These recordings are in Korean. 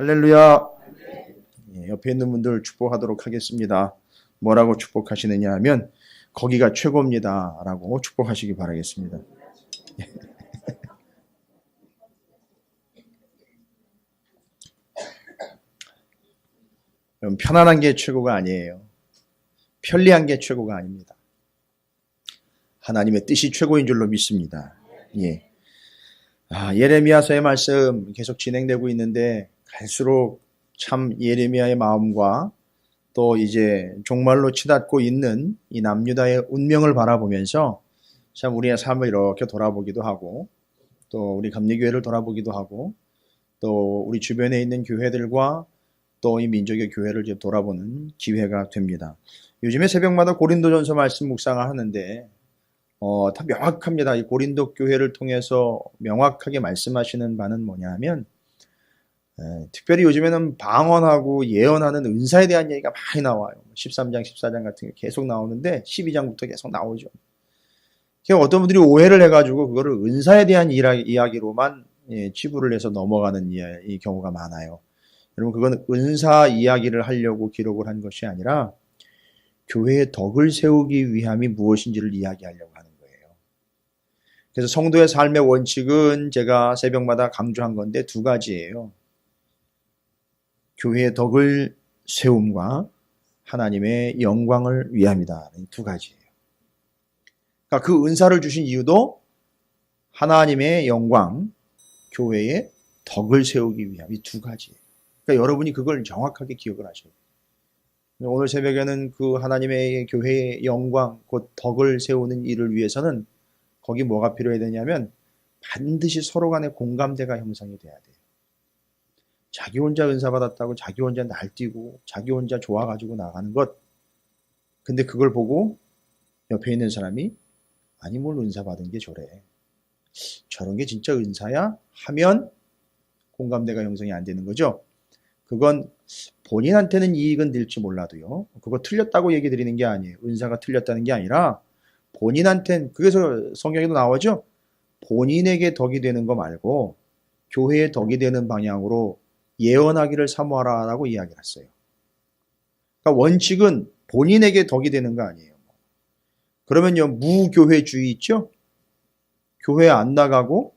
할렐루야. 옆에 있는 분들 축복하도록 하겠습니다. 뭐라고 축복하시느냐 하면 거기가 최고입니다 라고 축복하시기 바라겠습니다. 편안한 게 최고가 아니에요. 편리한 게 최고가 아닙니다. 하나님의 뜻이 최고인 줄로 믿습니다. 예. 예레미야서의 말씀 계속 진행되고 있는데 갈수록 참 예레미야의 마음과 또 이제 종말로 치닫고 있는 이 남유다의 운명을 바라보면서 참 우리의 삶을 이렇게 돌아보기도 하고 또 우리 감리교회를 돌아보기도 하고 또 우리 주변에 있는 교회들과 또 이 민족의 교회를 이제 돌아보는 기회가 됩니다. 요즘에 새벽마다 고린도전서 말씀 묵상을 하는데 다 명확합니다. 이 고린도 교회를 통해서 명확하게 말씀하시는 바는 뭐냐 하면 특별히 요즘에는 방언하고 예언하는 은사에 대한 얘기가 많이 나와요. 13장, 14장 같은 게 계속 나오는데 12장부터 계속 나오죠. 어떤 분들이 오해를 해가지고 그거를 은사에 대한 이야기로만 치부를 해서 넘어가는 이 경우가 많아요. 여러분 그건 은사 이야기를 하려고 기록을 한 것이 아니라 교회의 덕을 세우기 위함이 무엇인지를 이야기하려고 하는 거예요. 그래서 성도의 삶의 원칙은 제가 새벽마다 강조한 건데 두 가지예요. 교회의 덕을 세움과 하나님의 영광을 위함이다. 두 가지예요. 그러니까 그 은사를 주신 이유도 하나님의 영광, 교회의 덕을 세우기 위함, 이 두 가지예요. 그러니까 여러분이 그걸 정확하게 기억을 하셔야 돼요. 오늘 새벽에는 그 하나님의 교회의 영광, 곧 덕을 세우는 일을 위해서는 거기 뭐가 필요해야 되냐면 반드시 서로 간의 공감대가 형성이 돼야 돼요. 자기 혼자 은사 받았다고 자기 혼자 날뛰고 자기 혼자 좋아가지고 나가는 것. 근데 그걸 보고 옆에 있는 사람이 아니 뭘 은사 받은 게 저래. 저런 게 진짜 은사야? 하면 공감대가 형성이 안 되는 거죠. 그건 본인한테는 이익은 될지 몰라도요. 그거 틀렸다고 얘기 드리는 게 아니에요. 은사가 틀렸다는 게 아니라 본인한테는 그래서 성경에도 나오죠. 본인에게 덕이 되는 거 말고 교회에 덕이 되는 방향으로 예언하기를 사모하라라고 이야기를 했어요. 그러니까 원칙은 본인에게 덕이 되는 거 아니에요. 그러면요, 무교회주의 있죠? 교회 안 나가고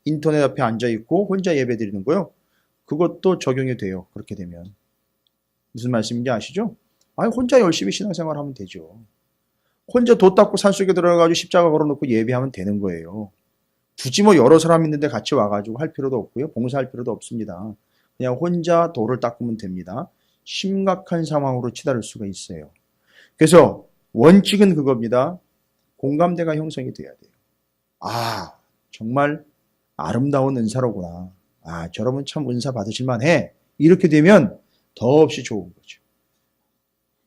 인터넷 앞에 앉아있고 혼자 예배 드리는 거요. 그것도 적용이 돼요. 그렇게 되면. 무슨 말씀인지 아시죠? 혼자 열심히 신앙생활 하면 되죠. 혼자 돛 닦고 산속에 들어가가지고 십자가 걸어놓고 예배하면 되는 거예요. 굳이 뭐 여러 사람 있는데 같이 와가지고 할 필요도 없고요. 봉사할 필요도 없습니다. 그냥 혼자 돌을 닦으면 됩니다. 심각한 상황으로 치달을 수가 있어요. 그래서 원칙은 그겁니다. 공감대가 형성이 돼야 돼요. 정말 아름다운 은사로구나. 저러면 참 은사 받으실만 해. 이렇게 되면 더없이 좋은 거죠.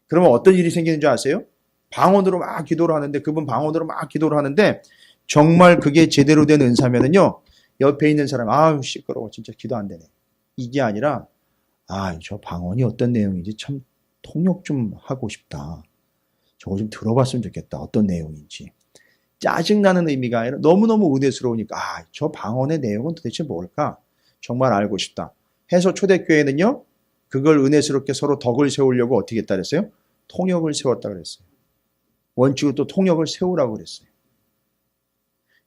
그러면 어떤 일이 생기는 줄 아세요? 방언으로 막 기도를 하는데 그분 방언으로 막 기도를 하는데 정말 그게 제대로 된 은사면은요. 옆에 있는 사람 시끄러워. 진짜 기도 안 되네. 이게 아니라 저 방언이 어떤 내용인지 참 통역 좀 하고 싶다. 저거 좀 들어봤으면 좋겠다. 어떤 내용인지. 짜증나는 의미가 아니라 너무너무 은혜스러우니까 저 방언의 내용은 도대체 뭘까? 정말 알고 싶다. 해서 초대교회는요. 그걸 은혜스럽게 서로 덕을 세우려고 어떻게 했다 그랬어요? 통역을 세웠다 그랬어요. 원칙으로 또 통역을 세우라고 그랬어요.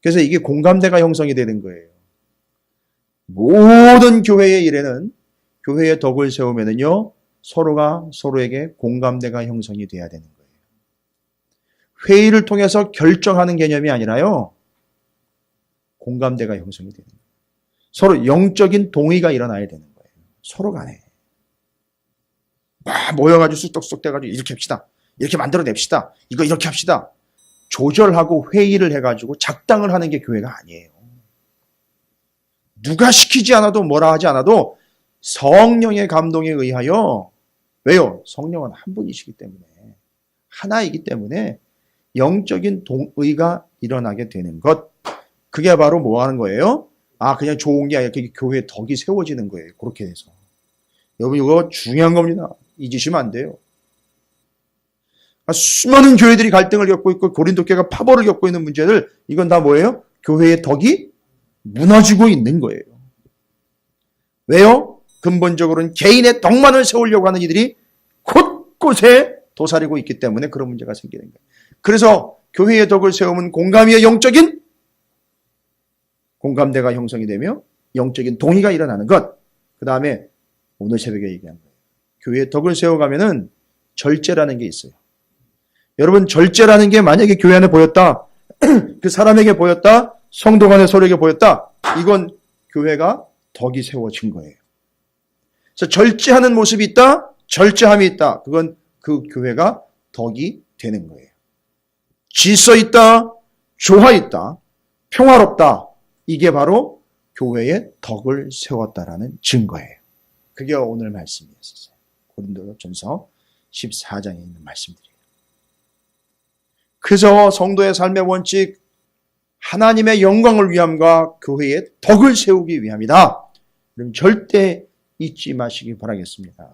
그래서 이게 공감대가 형성이 되는 거예요. 모든 교회의 일에는 교회의 덕을 세우면은요. 서로가 서로에게 공감대가 형성이 돼야 되는 거예요. 회의를 통해서 결정하는 개념이 아니라요. 공감대가 형성이 되는 거예요. 서로 영적인 동의가 일어나야 되는 거예요. 서로 간에. 모여가지고 쑥떡쑥 돼가지고 이렇게 합시다. 이렇게 만들어냅시다. 이거 이렇게 합시다. 조절하고 회의를 해가지고 작당을 하는 게 교회가 아니에요. 누가 시키지 않아도 뭐라 하지 않아도 성령의 감동에 의하여 왜요? 성령은 한 분이시기 때문에 하나이기 때문에 영적인 동의가 일어나게 되는 것. 그게 바로 뭐 하는 거예요? 그냥 좋은 게 아니라 그게 교회의 덕이 세워지는 거예요. 그렇게 해서. 여러분 이거 중요한 겁니다. 잊으시면 안 돼요. 수많은 교회들이 갈등을 겪고 있고 고린도 교회가 파벌을 겪고 있는 문제들 이건 다 뭐예요? 교회의 덕이 무너지고 있는 거예요. 왜요? 근본적으로는 개인의 덕만을 세우려고 하는 이들이 곳곳에 도사리고 있기 때문에 그런 문제가 생기는 거예요. 그래서 교회의 덕을 세우면 공감 위에 영적인 공감대가 형성이 되며 영적인 동의가 일어나는 것. 그 다음에 오늘 새벽에 얘기한 거예요. 교회의 덕을 세워가면은 절제라는 게 있어요. 여러분, 절제라는 게 만약에 교회 안에 보였다, 그 사람에게 보였다, 성도 간의 서로에게 보였다, 이건 교회가 덕이 세워진 거예요. 그래서 절제하는 모습이 있다, 절제함이 있다, 그건 그 교회가 덕이 되는 거예요. 질서 있다, 조화 있다, 평화롭다, 이게 바로 교회의 덕을 세웠다라는 증거예요. 그게 오늘 말씀이었어요. 고린도전서 14장에 있는 말씀들이에요. 그래서 성도의 삶의 원칙, 하나님의 영광을 위함과 교회의 덕을 세우기 위함이다. 그럼 절대 잊지 마시기 바라겠습니다.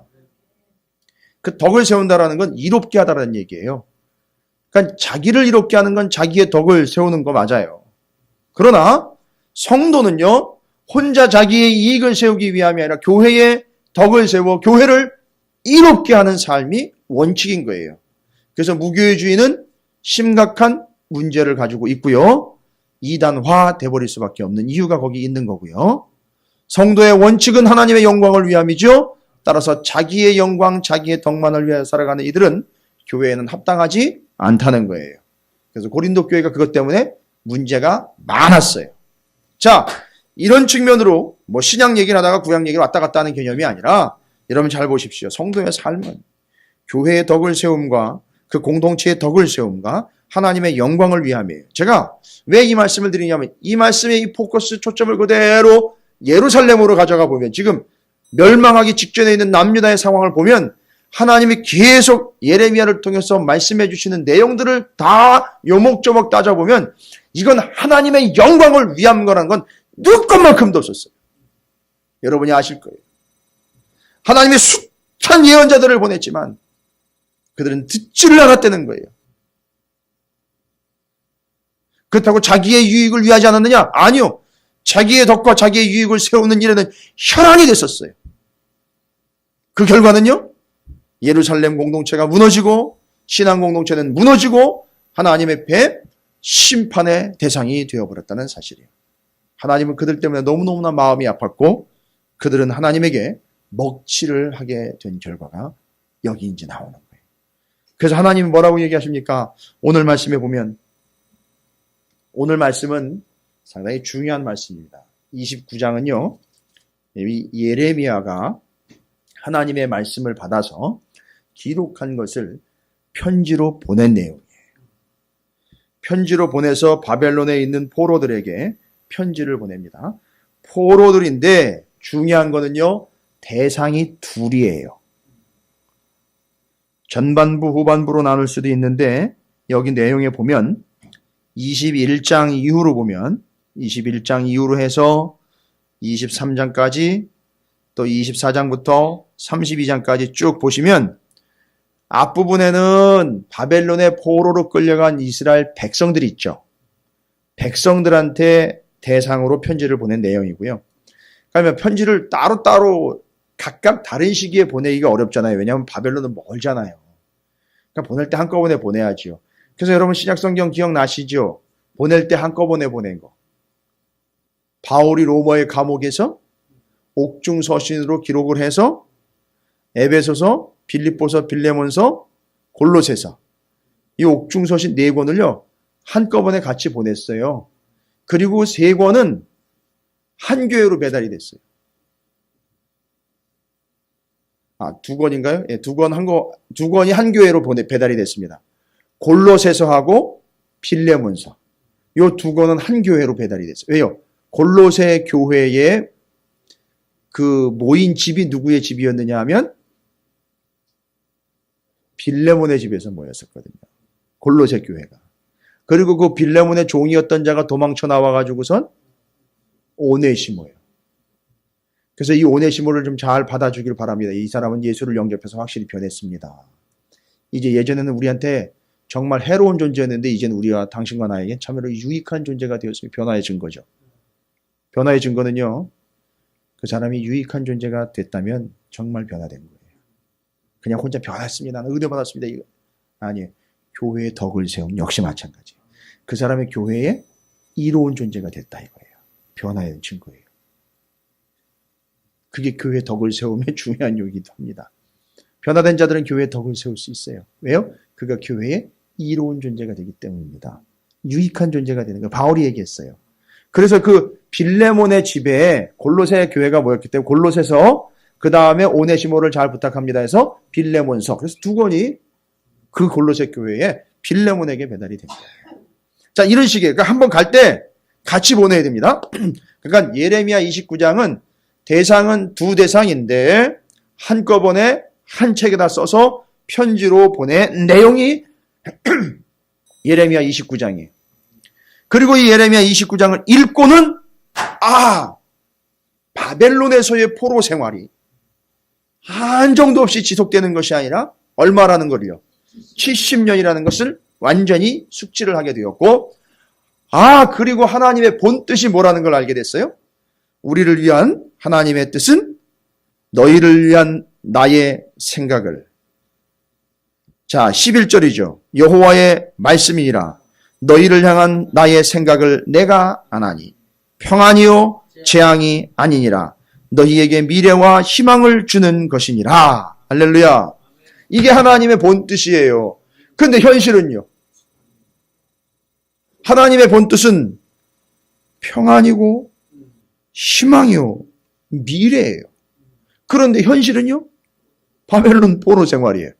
그 덕을 세운다라는 건 이롭게 하다라는 얘기예요. 그러니까 자기를 이롭게 하는 건 자기의 덕을 세우는 거 맞아요. 그러나 성도는요, 혼자 자기의 이익을 세우기 위함이 아니라 교회의 덕을 세워 교회를 이롭게 하는 삶이 원칙인 거예요. 그래서 무교회주의는 심각한 문제를 가지고 있고요. 이단화 돼버릴 수밖에 없는 이유가 거기 있는 거고요. 성도의 원칙은 하나님의 영광을 위함이죠. 따라서 자기의 영광, 자기의 덕만을 위해 살아가는 이들은 교회에는 합당하지 않다는 거예요. 그래서 고린도 교회가 그것 때문에 문제가 많았어요. 자, 이런 측면으로 뭐 신약 얘기를 하다가 구약 얘기를 왔다 갔다 하는 개념이 아니라 여러분 잘 보십시오. 성도의 삶은 교회의 덕을 세움과 그 공동체의 덕을 세움과 하나님의 영광을 위함이에요. 제가 왜 이 말씀을 드리냐면 이 말씀의 이 포커스 초점을 그대로 예루살렘으로 가져가 보면 지금 멸망하기 직전에 있는 남유다의 상황을 보면 하나님이 계속 예레미야를 통해서 말씀해 주시는 내용들을 다 요목조목 따져보면 이건 하나님의 영광을 위한 거라는 건 누구 것만큼도 없었어요. 여러분이 아실 거예요. 하나님이 숱한 예언자들을 보냈지만 그들은 듣지를 않았다는 거예요. 그렇다고 자기의 유익을 위하지 않았느냐? 아니요. 자기의 덕과 자기의 유익을 세우는 일에는 혈안이 됐었어요. 그 결과는요, 예루살렘 공동체가 무너지고 신앙 공동체는 무너지고 하나님의 배 심판의 대상이 되어버렸다는 사실이에요. 하나님은 그들 때문에 너무너무나 마음이 아팠고 그들은 하나님에게 먹칠을 하게 된 결과가 여기 이제 나오는 거예요. 그래서 하나님은 뭐라고 얘기하십니까? 오늘 말씀에 보면 오늘 말씀은 상당히 중요한 말씀입니다. 29장은요. 예레미야가 하나님의 말씀을 받아서 기록한 것을 편지로 보낸 내용이에요. 편지로 보내서 바벨론에 있는 포로들에게 편지를 보냅니다. 포로들인데 중요한 거는요. 대상이 둘이에요. 전반부 후반부로 나눌 수도 있는데 여기 내용에 보면 21장 이후로 보면 21장 이후로 해서 23장까지 또 24장부터 32장까지 쭉 보시면 앞부분에는 바벨론의 포로로 끌려간 이스라엘 백성들이 있죠. 백성들한테 대상으로 편지를 보낸 내용이고요. 그러면 편지를 따로따로 각각 다른 시기에 보내기가 어렵잖아요. 왜냐하면 바벨론은 멀잖아요. 그러니까 보낼 때 한꺼번에 보내야지요. 그래서 여러분 신약성경 기억나시죠? 보낼 때 한꺼번에 보낸 거. 바울이 로마의 감옥에서 옥중서신으로 기록을 해서 에베소서, 빌립보서, 빌레몬서, 골로새서 이 옥중서신 4권을요. 한꺼번에 같이 보냈어요. 그리고 3권은 한 교회로 배달이 됐어요. 2권인가요? 예, 2권이 한 교회로 배달이 됐습니다. 골로새서하고 빌레몬서. 이 2권은 한 교회로 배달이 됐어요. 왜요? 골로새 교회의 그 모인 집이 누구의 집이었느냐 하면 빌레몬의 집에서 모였었거든요. 골로새 교회가. 그리고 그 빌레몬의 종이었던 자가 도망쳐 나와가지고선 오네시모예요. 그래서 이 오네시모를 좀 잘 받아주길 바랍니다. 이 사람은 예수를 영접해서 확실히 변했습니다. 이제 예전에는 우리한테 정말 해로운 존재였는데 이제는 우리와 당신과 나에게 참으로 유익한 존재가 되었으니 변화의 증거죠. 변화의 증거는요. 그 사람이 유익한 존재가 됐다면 정말 변화된 거예요. 그냥 혼자 변했습니다. 나는 은혜 받았습니다. 이거 아니에요. 교회의 덕을 세움 역시 마찬가지예요. 그 사람의 교회에 이로운 존재가 됐다 이거예요. 변화의 증거예요. 그게 교회의 덕을 세움의 중요한 요기도 합니다. 변화된 자들은 교회의 덕을 세울 수 있어요. 왜요? 그가 교회에 이로운 존재가 되기 때문입니다. 유익한 존재가 되는 거예요. 바울이 얘기했어요. 그래서 그 빌레몬의 집에 골로새 교회가 모였기 때문에 골로새서 그 다음에 오네시모를 잘 부탁합니다 해서 빌레몬서. 그래서 두 권이 그 골로새 교회에 빌레몬에게 배달이 됩니다. 자, 이런 식이에요. 그러니까 한번 갈 때 같이 보내야 됩니다. 그러니까 예레미야 29장은 대상은 두 대상인데 한꺼번에 한 책에다 써서 편지로 보낸 내용이 예레미야 29장이에요. 그리고 이 예레미야 29장을 읽고는 바벨론에서의 포로 생활이 한정도 없이 지속되는 것이 아니라 얼마라는 거요? 70년이라는 것을 완전히 숙지를 하게 되었고 그리고 하나님의 본 뜻이 뭐라는 걸 알게 됐어요. 우리를 위한 하나님의 뜻은 너희를 위한 나의 생각을. 자, 11절이죠. 여호와의 말씀이니라. 너희를 향한 나의 생각을 내가 아나니 평안이요 재앙이 아니니라. 너희에게 미래와 희망을 주는 것이니라. 할렐루야. 이게 하나님의 본 뜻이에요. 근데 현실은요. 하나님의 본 뜻은 평안이고 희망이요 미래예요. 그런데 현실은요. 바벨론 포로 생활이에요.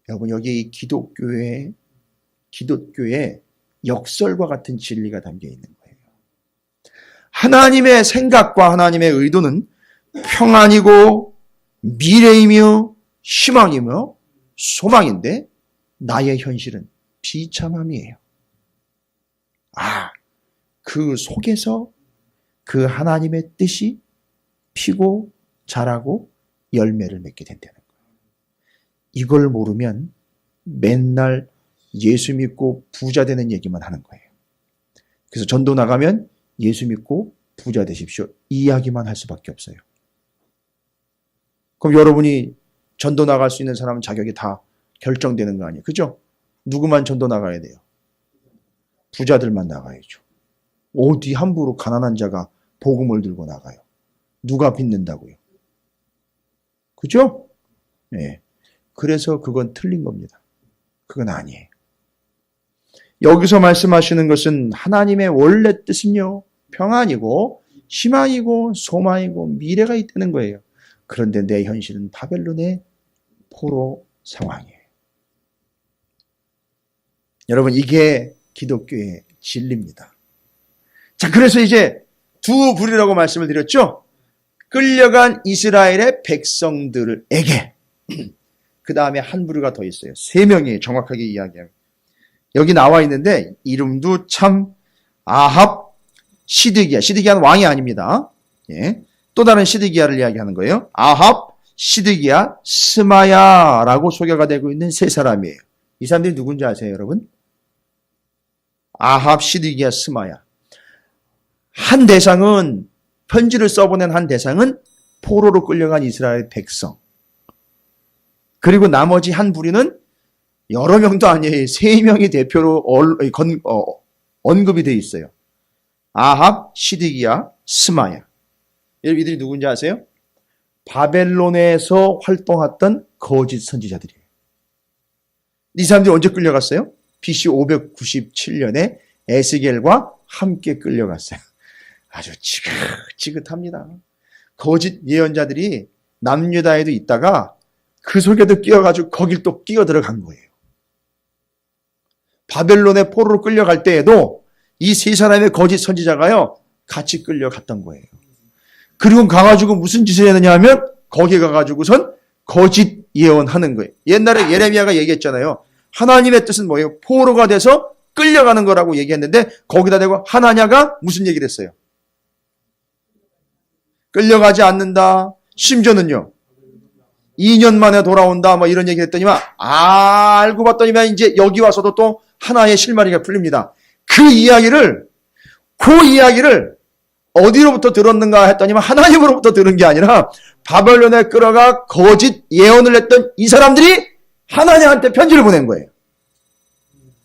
여러분 여기 기독교의 역설과 같은 진리가 담겨 있는 거예요. 하나님의 생각과 하나님의 의도는 평안이고 미래이며 희망이며 소망인데 나의 현실은 비참함이에요. 그 속에서 그 하나님의 뜻이 피고 자라고 열매를 맺게 된다는 거예요. 이걸 모르면 맨날 예수 믿고 부자 되는 얘기만 하는 거예요. 그래서 전도 나가면 예수 믿고 부자 되십시오. 이 이야기만 할 수밖에 없어요. 그럼 여러분이 전도 나갈 수 있는 사람은 자격이 다 결정되는 거 아니에요. 그죠? 누구만 전도 나가야 돼요? 부자들만 나가야죠. 어디 함부로 가난한 자가 복음을 들고 나가요? 누가 빚는다고요? 그죠? 네. 그래서 그건 틀린 겁니다. 그건 아니에요. 여기서 말씀하시는 것은 하나님의 원래 뜻은요. 평안이고 희망이고 소망이고 미래가 있다는 거예요. 그런데 내 현실은 바벨론의 포로 상황이에요. 여러분 이게 기독교의 진리입니다. 자, 그래서 이제 두 부류라고 말씀을 드렸죠. 끌려간 이스라엘의 백성들에게 그 다음에 한 부류가 더 있어요. 3명이 정확하게 이야기합니다. 여기 나와 있는데 이름도 참 아합, 시드기야는 왕이 아닙니다. 예. 또 다른 시드기야를 이야기하는 거예요. 아합, 시드기야, 스마야라고 소개가 되고 있는 세 사람이에요. 이 사람들이 누군지 아세요, 여러분? 아합, 시드기야, 스마야. 한 대상은 편지를 써보낸 한 대상은 포로로 끌려간 이스라엘 백성. 그리고 나머지 한 부류는 여러 명도 아니에요. 3명이 대표로 언급이 되어 있어요. 아합, 시드기야, 스마야. 이들이 누군지 아세요? 바벨론에서 활동했던 거짓 선지자들이에요. 이 사람들이 언제 끌려갔어요? BC 597년에 에스겔과 함께 끌려갔어요. 아주 지긋지긋합니다. 거짓 예언자들이 남유다에도 있다가 그 속에도 끼어가지고 거길 또 끼어 들어간 거예요. 바벨론의 포로로 끌려갈 때에도 이 세 사람의 거짓 선지자가요 같이 끌려갔던 거예요. 그리고 가가지고 무슨 짓을 했느냐 하면 거기 가가지고선 거짓 예언하는 거예요. 옛날에 예레미야가 얘기했잖아요. 하나님의 뜻은 뭐예요? 포로가 돼서 끌려가는 거라고 얘기했는데 거기다 대고 하나냐가 무슨 얘기를 했어요? 끌려가지 않는다. 심지어는요. 2년 만에 돌아온다. 뭐 이런 얘기 했더니만 알고 봤더니만 이제 여기 와서도 또 하나의 실마리가 풀립니다. 그 이야기를 어디로부터 들었는가 했더니만 하나님으로부터 들은 게 아니라 바벨론에 끌어가 거짓 예언을 했던 이 사람들이 하나님한테 편지를 보낸 거예요.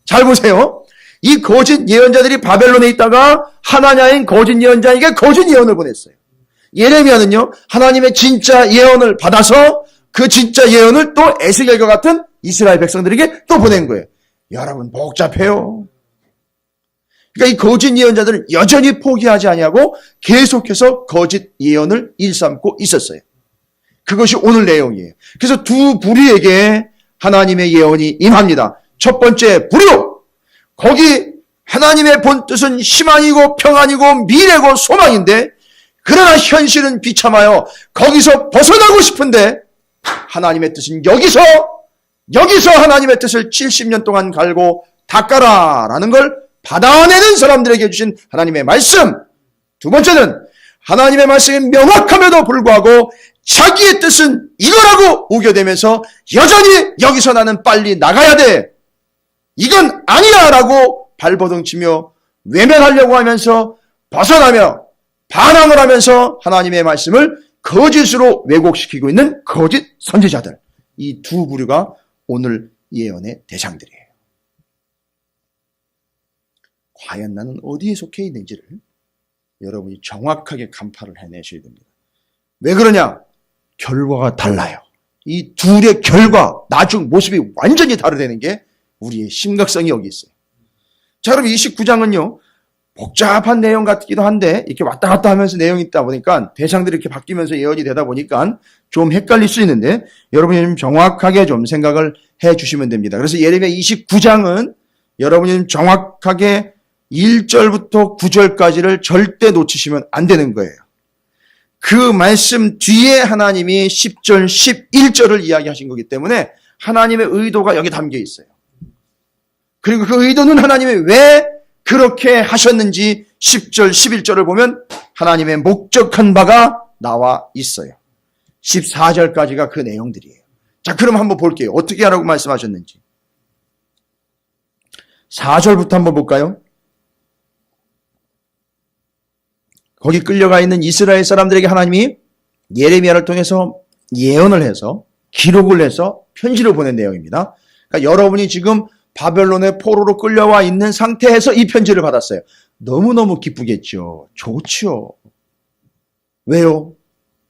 잘 보세요. 이 거짓 예언자들이 바벨론에 있다가 하나냐인 거짓 예언자에게 거짓 예언을 보냈어요. 예레미야는요, 하나님의 진짜 예언을 받아서 그 진짜 예언을 또 에스겔과 같은 이스라엘 백성들에게 또 보낸 거예요. 여러분, 복잡해요. 그러니까 이 거짓 예언자들은 여전히 포기하지 아니하고 계속해서 거짓 예언을 일삼고 있었어요. 그것이 오늘 내용이에요. 그래서 두 부류에게 하나님의 예언이 임합니다. 첫 번째 부류, 거기 하나님의 본 뜻은 희망이고 평안이고 미래고 소망인데, 그러나 현실은 비참하여 거기서 벗어나고 싶은데 하나님의 뜻은 여기서 하나님의 뜻을 70년 동안 갈고 닦아라라는 걸 받아내는 사람들에게 주신 하나님의 말씀. 두 번째는 하나님의 말씀이 명확함에도 불구하고 자기의 뜻은 이거라고 우겨대면서 여전히 여기서 나는 빨리 나가야 돼, 이건 아니야 라고 발버둥치며 외면하려고 하면서 벗어나며 반항을 하면서 하나님의 말씀을 거짓으로 왜곡시키고 있는 거짓 선지자들, 이 두 부류가 오늘 예언의 대상들이에요. 과연 나는 어디에 속해 있는지를 여러분이 정확하게 간파를 해내셔야 됩니다. 왜 그러냐? 결과가 달라요. 이 둘의 결과, 나중 모습이 완전히 다르다는 게 우리의 심각성이 여기 있어요. 자, 그럼 29장은요, 복잡한 내용 같기도 한데 이렇게 왔다 갔다 하면서 내용이 있다 보니까 대상들이 이렇게 바뀌면서 예언이 되다 보니까 좀 헷갈릴 수 있는데 여러분이 좀 정확하게 좀 생각을 해 주시면 됩니다. 그래서 예레미야 29장은 여러분이 좀 정확하게 1절부터 9절까지를 절대 놓치시면 안 되는 거예요. 그 말씀 뒤에 하나님이 10절, 11절을 이야기하신 거기 때문에 하나님의 의도가 여기 담겨 있어요. 그리고 그 의도는 하나님이 왜 그렇게 하셨는지 10절, 11절을 보면 하나님의 목적한 바가 나와 있어요. 14절까지가 그 내용들이에요. 자, 그럼 한번 볼게요. 어떻게 하라고 말씀하셨는지. 4절부터 한번 볼까요? 거기 끌려가 있는 이스라엘 사람들에게 하나님이 예레미야를 통해서 예언을 해서 기록을 해서 편지를 보낸 내용입니다. 그러니까 여러분이 지금 바벨론의 포로로 끌려와 있는 상태에서 이 편지를 받았어요. 너무너무 기쁘겠죠. 좋죠. 왜요?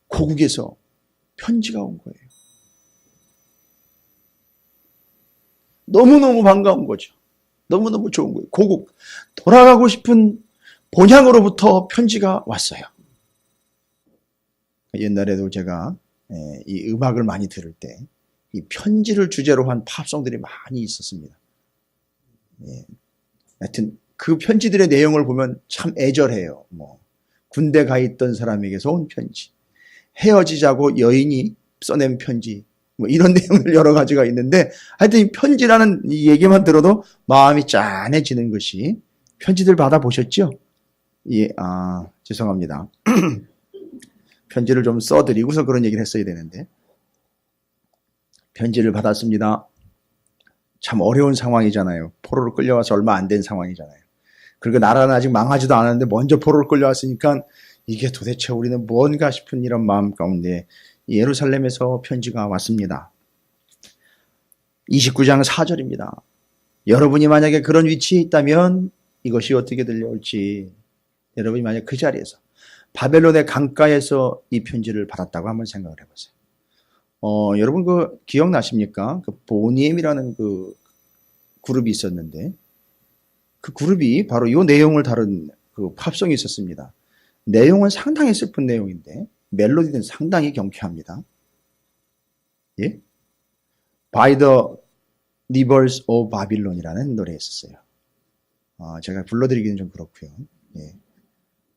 고국에서 편지가 온 거예요. 너무너무 반가운 거죠. 너무너무 좋은 거예요. 고국, 돌아가고 싶은 본향으로부터 편지가 왔어요. 옛날에도 제가 이 음악을 많이 들을 때 이 편지를 주제로 한 팝송들이 많이 있었습니다. 하여튼 그 편지들의 내용을 보면 참 애절해요. 군대 가 있던 사람에게서 온 편지, 헤어지자고 여인이 써낸 편지, 이런 내용들 여러 가지가 있는데 하여튼 이 편지라는 이 얘기만 들어도 마음이 짠해지는 것이, 편지들 받아보셨죠? 예, 죄송합니다. 편지를 좀 써드리고서 그런 얘기를 했어야 되는데, 편지를 받았습니다. 참 어려운 상황이잖아요. 포로로 끌려와서 얼마 안 된 상황이잖아요. 그리고 나라는 아직 망하지도 않았는데 먼저 포로로 끌려왔으니까 이게 도대체 우리는 뭔가 싶은 이런 마음 가운데 예루살렘에서 편지가 왔습니다. 29장 4절입니다. 여러분이 만약에 그런 위치에 있다면 이것이 어떻게 들려올지, 여러분이 만약 그 자리에서 바벨론의 강가에서 이 편지를 받았다고 한번 생각을 해보세요. 여러분 그 기억나십니까? 그 보니엠이라는 그 그룹이 있었는데 그 그룹이 바로 이 내용을 다룬 그 팝송이 있었습니다. 내용은 상당히 슬픈 내용인데 멜로디는 상당히 경쾌합니다. 예? By the Rivers of Babylon이라는 노래가 있었어요. 제가 불러드리기는 좀 그렇고요. 예.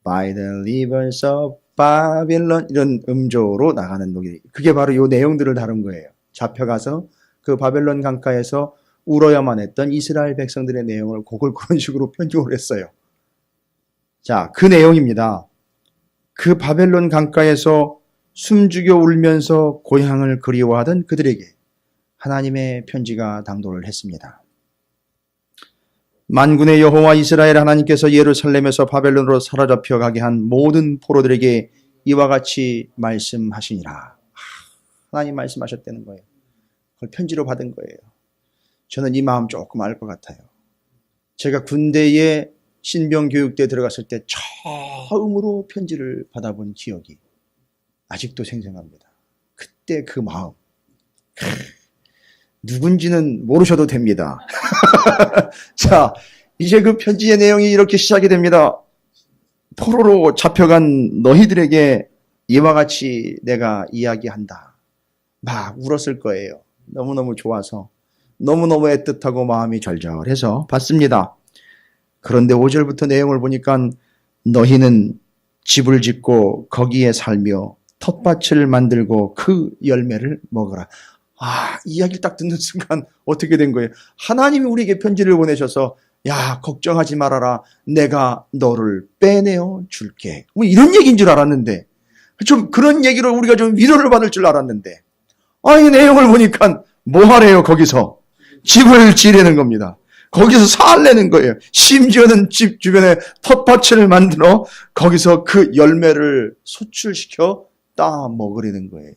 By the Rivers of Babylon, 이런 음조로 나가는 노래, 그게 바로 이 내용들을 다룬 거예요. 잡혀가서 그 바벨론 강가에서 울어야만 했던 이스라엘 백성들의 내용을 곡을 그런 식으로 편곡을 했어요. 자, 그 내용입니다. 그 바벨론 강가에서 숨죽여 울면서 고향을 그리워하던 그들에게 하나님의 편지가 당도를 했습니다. 만군의 여호와 이스라엘 하나님께서 예루살렘에서 바벨론으로 사로잡혀 가게 한 모든 포로들에게 이와 같이 말씀하시니라. 하나님 말씀하셨다는 거예요. 그걸 편지로 받은 거예요. 저는 이 마음 조금 알 것 같아요. 제가 군대에 신병교육대 들어갔을 때 처음으로 편지를 받아본 기억이 아직도 생생합니다. 그때 그 마음. 누군지는 모르셔도 됩니다. 자, 이제 그 편지의 내용이 이렇게 시작이 됩니다. 포로로 잡혀간 너희들에게 이와 같이 내가 이야기한다. 막 울었을 거예요. 너무너무 좋아서, 너무너무 애틋하고 마음이 절절해서 받습니다. 그런데 5절부터 내용을 보니까 너희는 집을 짓고 거기에 살며 텃밭을 만들고 그 열매를 먹어라. 이야기를 딱 듣는 순간 어떻게 된 거예요? 하나님이 우리에게 편지를 보내셔서 야, 걱정하지 말아라. 내가 너를 빼내어 줄게. 뭐 이런 얘기인 줄 알았는데, 좀 그런 얘기로 우리가 좀 위로를 받을 줄 알았는데, 이 내용을 보니까 뭐 하래요, 거기서? 집을 지으려는 겁니다. 거기서 살려는 거예요. 심지어는 집 주변에 텃밭을 만들어 거기서 그 열매를 소출시켜 따 먹으려는 거예요.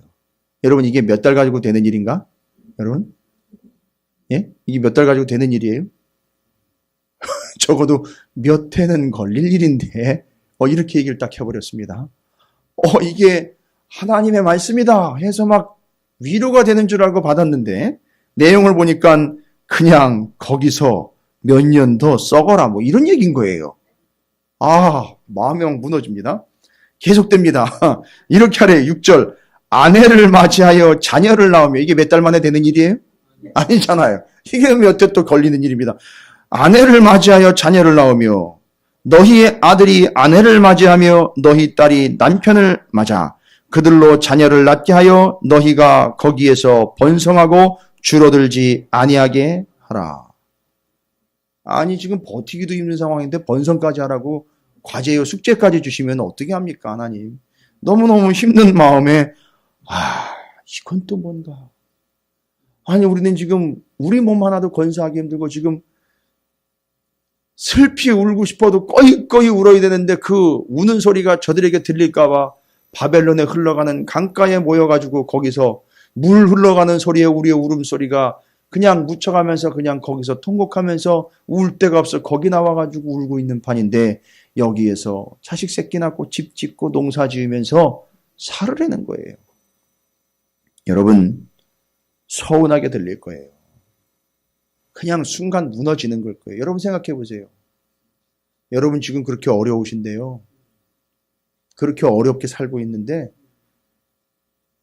여러분, 이게 몇 달 가지고 되는 일인가? 여러분? 예? 이게 몇 달 가지고 되는 일이에요? 적어도 몇 해는 걸릴 일인데, 이렇게 얘기를 딱 해버렸습니다. 이게 하나님의 말씀이다 해서 막 위로가 되는 줄 알고 받았는데, 내용을 보니까 그냥 거기서 몇 년 더 썩어라, 뭐 이런 얘기인 거예요. 마음이 막 무너집니다. 계속됩니다. 이렇게 하래, 6절. 아내를 맞이하여 자녀를 낳으며, 이게 몇 달 만에 되는 일이에요? 아니잖아요. 이게 몇 해 또 걸리는 일입니다. 아내를 맞이하여 자녀를 낳으며 너희의 아들이 아내를 맞이하며 너희 딸이 남편을 맞아 그들로 자녀를 낳게 하여 너희가 거기에서 번성하고 줄어들지 아니하게 하라. 아니, 지금 버티기도 힘든 상황인데 번성까지 하라고 과제요, 숙제까지 주시면 어떻게 합니까, 하나님? 너무너무 힘든 마음에 이건 또 뭔가. 아니, 우리는 지금 우리 몸 하나도 건사하기 힘들고 지금 슬피 울고 싶어도 꺼이꺼이 울어야 되는데 그 우는 소리가 저들에게 들릴까 봐 바벨론에 흘러가는 강가에 모여가지고 거기서 물 흘러가는 소리에 우리의 울음소리가 그냥 묻혀가면서 그냥 거기서 통곡하면서 울 데가 없어 거기 나와가지고 울고 있는 판인데 여기에서 자식 새끼 낳고 집 짓고 농사 지으면서 살으려는 거예요. 여러분, 서운하게 들릴 거예요. 그냥 순간 무너지는 걸 거예요. 여러분 생각해 보세요. 여러분 지금 그렇게 어려우신데요. 그렇게 어렵게 살고 있는데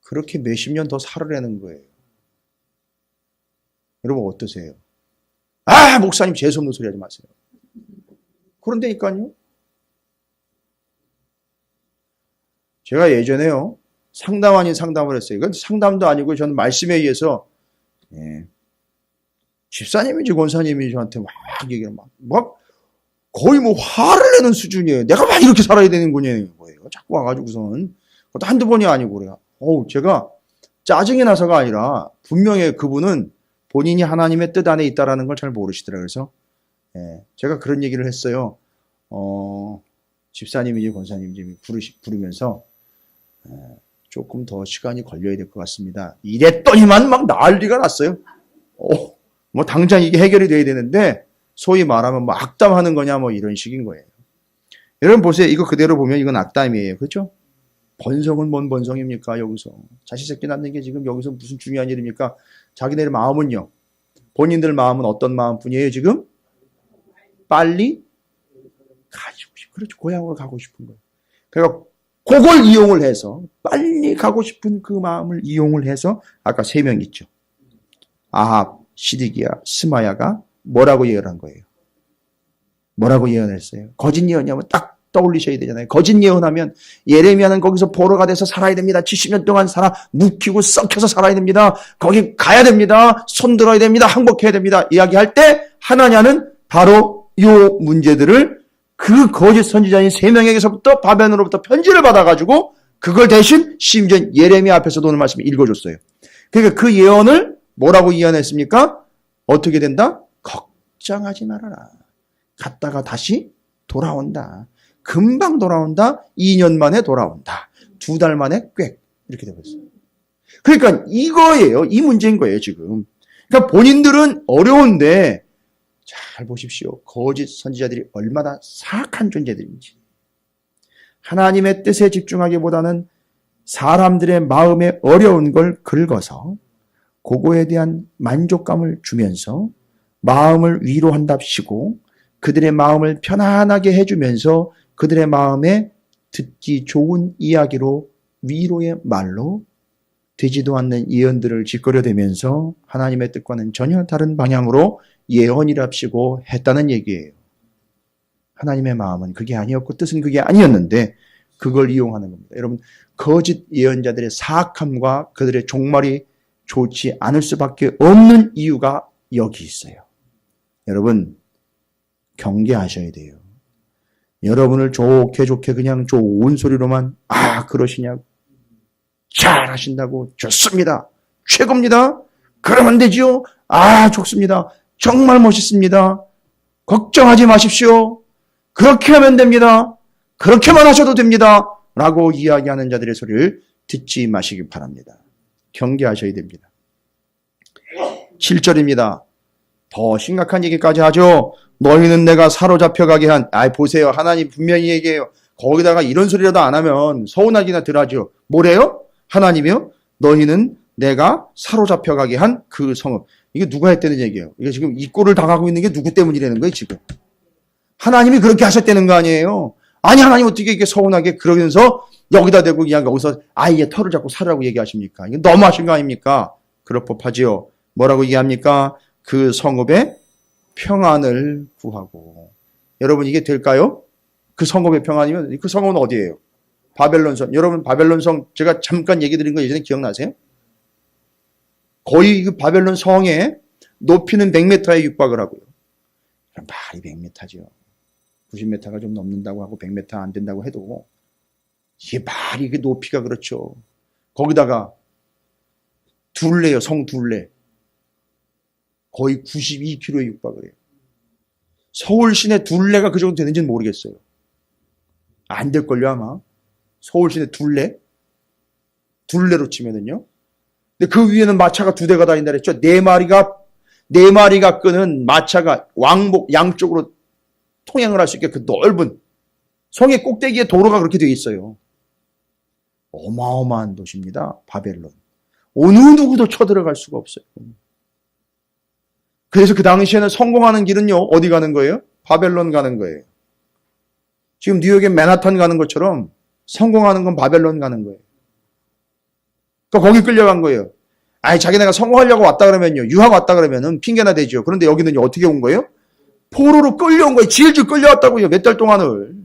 그렇게 몇십 년 더 살으려는 거예요. 여러분 어떠세요? 목사님 재수없는 소리 하지 마세요. 그런데니까요. 제가 예전에요. 상담 아닌 상담을 했어요. 이건 상담도 아니고 저는 말씀에 의해서 집사님인지 권사님인지 저한테 막 얘기를 막 거의 뭐 화를 내는 수준이에요. 내가 막 이렇게 살아야 되는 거예요. 자꾸 와가지고선 그것도 한두 번이 아니고 그래요. 제가 짜증이 나서가 아니라 분명히 그분은 본인이 하나님의 뜻 안에 있다라는 걸 잘 모르시더라고요. 그래서 제가 그런 얘기를 했어요. 집사님인지 권사님인지 부르면서 조금 더 시간이 걸려야 될 것 같습니다. 이랬더니만 막 난리가 났어요. 뭐 당장 이게 해결이 돼야 되는데 소위 말하면 뭐 악담하는 거냐 뭐 이런 식인 거예요. 여러분 보세요. 이거 그대로 보면 이건 악담이에요. 그렇죠? 번성은 뭔 번성입니까? 여기서 자식 새끼 낳는 게 지금 여기서 무슨 중요한 일입니까? 자기네들 마음은요. 본인들 마음은 어떤 마음뿐이에요 지금? 빨리 가지고 싶은. 그렇죠. 고향으로 가고 싶은 거예요. 그러니까 그걸 이용을 해서 빨리 가고 싶은 그 마음을 이용을 해서 아까 3명 있죠. 아합, 시드기야, 스마야가 뭐라고 예언한 거예요? 뭐라고 예언했어요? 거짓 예언이냐면 딱 떠올리셔야 되잖아요. 거짓 예언하면 예레미야는 거기서 포로가 돼서 살아야 됩니다. 70년 동안 묵히고 썩혀서 살아야 됩니다. 거기 가야 됩니다. 손들어야 됩니다. 항복해야 됩니다. 이야기할 때 하나냐는 바로 이 문제들을 그 거짓 선지자인 3명에게서부터 바벨론으로부터 편지를 받아가지고 그걸 대신 심지어 예레미야 앞에서도 오늘 말씀을 읽어줬어요. 그러니까 그 예언을 뭐라고 예언했습니까? 어떻게 된다? 걱정하지 말아라. 갔다가 다시 돌아온다. 금방 돌아온다. 2년 만에 돌아온다. 2달 만에 꽥 이렇게 되버렸어요. 그러니까 이거예요. 이 문제인 거예요 지금. 그러니까 본인들은 어려운데 잘 보십시오. 거짓 선지자들이 얼마나 사악한 존재들인지. 하나님의 뜻에 집중하기보다는 사람들의 마음에 어려운 걸 긁어서 그거에 대한 만족감을 주면서 마음을 위로한답시고 그들의 마음을 편안하게 해주면서 그들의 마음에 듣기 좋은 이야기로 위로의 말로 되지도 않는 예언들을 짓거려대면서 하나님의 뜻과는 전혀 다른 방향으로 예언이랍시고 했다는 얘기예요. 하나님의 마음은 그게 아니었고 뜻은 그게 아니었는데 그걸 이용하는 겁니다. 여러분, 거짓 예언자들의 사악함과 그들의 종말이 좋지 않을 수밖에 없는 이유가 여기 있어요. 여러분, 경계하셔야 돼요. 여러분을 좋게 그냥 좋은 소리로만 그러시냐고, 잘하신다고, 좋습니다, 최고입니다, 그러면 되지요, 좋습니다, 정말 멋있습니다, 걱정하지 마십시오, 그렇게 하면 됩니다, 그렇게만 하셔도 됩니다 라고 이야기하는 자들의 소리를 듣지 마시기 바랍니다. 경계하셔야 됩니다. 7절입니다. 더 심각한 얘기까지 하죠. 너희는 내가 사로잡혀가게 한, 보세요. 하나님 분명히 얘기해요. 거기다가 이런 소리라도 안 하면 서운하기나 덜하죠. 뭐래요? 하나님이요? 너희는 내가 사로잡혀가게 한 그 성읍. 이게 누가 했다는 얘기예요. 이게 지금 이 꼴을 당하고 있는 게 누구 때문이라는 거예요, 지금. 하나님이 그렇게 하셨다는 거 아니에요. 아니, 하나님 어떻게 이렇게 서운하게 그러면서 여기다 대고 그냥 여기서 아이의 털을 잡고 살으라고 얘기하십니까? 이거 너무하신 거 아닙니까? 그럴 법하지요. 뭐라고 얘기합니까? 그 성읍의 평안을 구하고. 여러분, 이게 될까요? 그 성읍의 평안이면 그 성읍은 어디예요? 바벨론성. 여러분, 바벨론성 제가 잠깐 얘기 드린 거 예전에 기억나세요? 거의 그 바벨론 성의 높이는 100m에 육박을 하고요. 말이 100m죠. 90m가 좀 넘는다고 하고 100m 안 된다고 해도 이게 말이 그 높이가 그렇죠. 거기다가 둘레요, 성 둘레. 거의 92km에 육박을 해요. 서울 시내 둘레가 그 정도 되는지는 모르겠어요. 안 될걸요, 아마. 서울 시내 둘레? 둘레로 치면은요. 근데 그 위에는 마차가 2대가 다닌다 그랬죠. 4마리가 끄는 마차가 왕복 양쪽으로 통행을 할 수 있게 그 넓은 성의 꼭대기에 도로가 그렇게 되어 있어요. 어마어마한 도시입니다. 바벨론. 어느 누구도 쳐들어갈 수가 없어요. 그래서 그 당시에는 성공하는 길은요, 어디 가는 거예요? 바벨론 가는 거예요. 지금 뉴욕에 맨하탄 가는 것처럼 성공하는 건 바벨론 가는 거예요. 그러니까 거기 끌려간 거예요. 자기네가 성공하려고 왔다 그러면요, 유학 왔다 그러면은 핑계나 되죠. 그런데 여기는 어떻게 온 거예요? 포로로 끌려온 거예요. 질질 끌려왔다고요. 몇 달 동안을.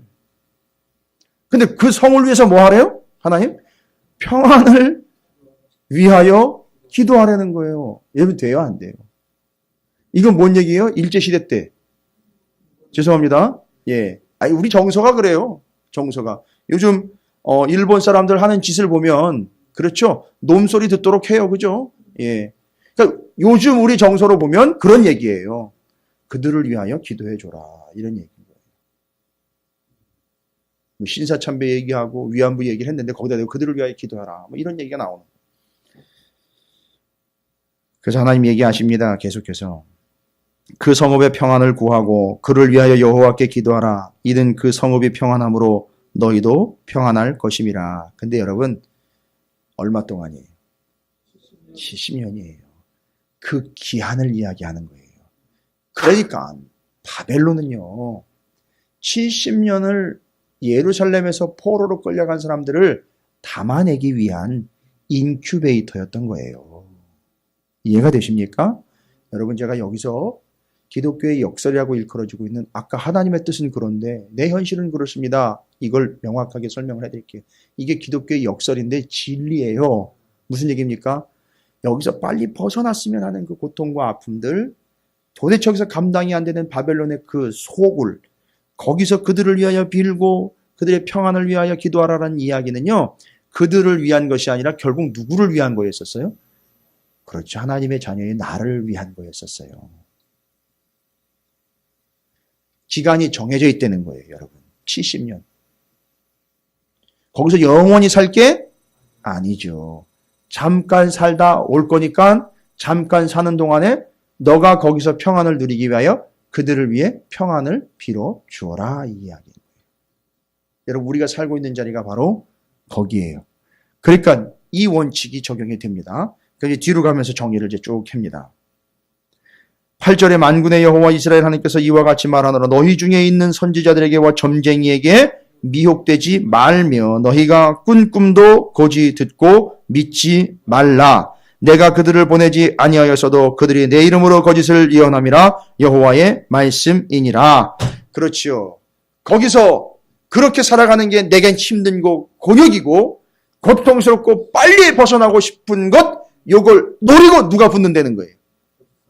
근데 그 성을 위해서 뭐 하래요? 하나님? 평안을 위하여 기도하라는 거예요. 여러분, 돼요? 안 돼요? 이건 뭔 얘기예요? 일제시대 때. 죄송합니다. 예. 우리 정서가 그래요. 정서가. 요즘, 일본 사람들 하는 짓을 보면, 그렇죠? 놈소리 듣도록 해요. 그죠? 예. 그러니까 요즘 우리 정서로 보면 그런 얘기예요. 그들을 위하여 기도해줘라. 이런 얘기인 거예요. 신사참배 얘기하고 위안부 얘기를 했는데 거기다 대고 그들을 위하여 기도하라. 이런 얘기가 나오는 거예요. 그래서 하나님 얘기하십니다. 계속해서. 그 성읍의 평안을 구하고 그를 위하여 여호와께 기도하라. 이는 그 성읍이 평안함으로 너희도 평안할 것임이라. 근데 여러분, 얼마 동안이에요? 70년이에요. 그 기한을 이야기하는 거예요. 그러니까 바벨론은요, 70년을 예루살렘에서 포로로 끌려간 사람들을 담아내기 위한 인큐베이터였던 거예요. 이해가 되십니까? 여러분, 제가 여기서 기독교의 역설이라고 일컬어지고 있는 아까 하나님의 뜻은 그런데 내 현실은 그렇습니다. 이걸 명확하게 설명을 해드릴게요. 이게 기독교의 역설인데 진리예요. 무슨 얘기입니까? 여기서 빨리 벗어났으면 하는 그 고통과 아픔들, 도대체 여기서 감당이 안 되는 바벨론의 그 소굴, 거기서 그들을 위하여 빌고 그들의 평안을 위하여 기도하라는 이야기는요, 그들을 위한 것이 아니라 결국 누구를 위한 거였었어요? 그렇죠. 하나님의 자녀의 나를 위한 거였었어요. 기간이 정해져 있다는 거예요, 여러분. 70년. 거기서 영원히 살 게 아니죠. 잠깐 살다 올 거니까 잠깐 사는 동안에 너가 거기서 평안을 누리기 위하여 그들을 위해 평안을 빌어 주어라, 이 이야기예요. 여러분, 우리가 살고 있는 자리가 바로 거기에요. 그러니까 이 원칙이 적용이 됩니다. 그래서 뒤로 가면서 정의를 이제 쭉 합니다. 8절에 만군의 여호와 이스라엘 하나님께서 이와 같이 말하노라. 너희 중에 있는 선지자들에게와 점쟁이에게 미혹되지 말며 너희가 꾼 꿈도 고지 듣고 믿지 말라. 내가 그들을 보내지 아니하였어도 그들이 내 이름으로 거짓을 예언함이라. 여호와의 말씀이니라. 그렇지요. 거기서 그렇게 살아가는 게 내겐 힘든고 곤욕이고 고통스럽고 빨리 벗어나고 싶은 것, 요걸 노리고 누가 붙는다는 거예요.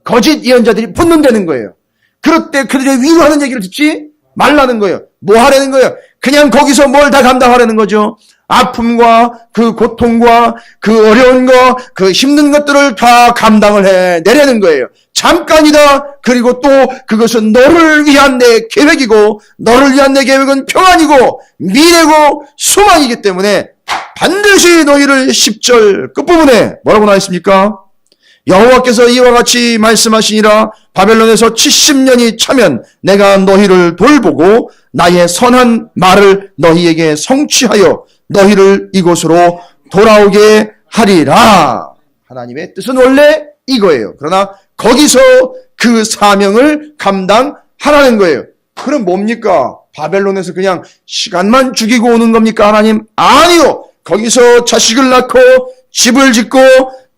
거짓 예언자들이 붙는다는 거예요. 그럴 때 그들의 위로하는 얘기를 듣지 말라는 거예요. 뭐 하라는 거예요? 그냥 거기서 뭘 다 감당하라는 거죠. 아픔과 그 고통과 그 어려운 거, 그 힘든 것들을 다 감당을 해내라는 거예요. 잠깐이다. 그리고 또 그것은 너를 위한 내 계획이고 너를 위한 내 계획은 평안이고 미래고 소망이기 때문에 반드시 너희를 10절 끝부분에 뭐라고 나와 있습니까? 여호와께서 이와 같이 말씀하시니라. 바벨론에서 70년이 차면 내가 너희를 돌보고 나의 선한 말을 너희에게 성취하여 너희를 이곳으로 돌아오게 하리라. 하나님의 뜻은 원래 이거예요. 그러나 거기서 그 사명을 감당하라는 거예요. 그럼 뭡니까? 바벨론에서 그냥 시간만 죽이고 오는 겁니까, 하나님? 아니요. 거기서 자식을 낳고 집을 짓고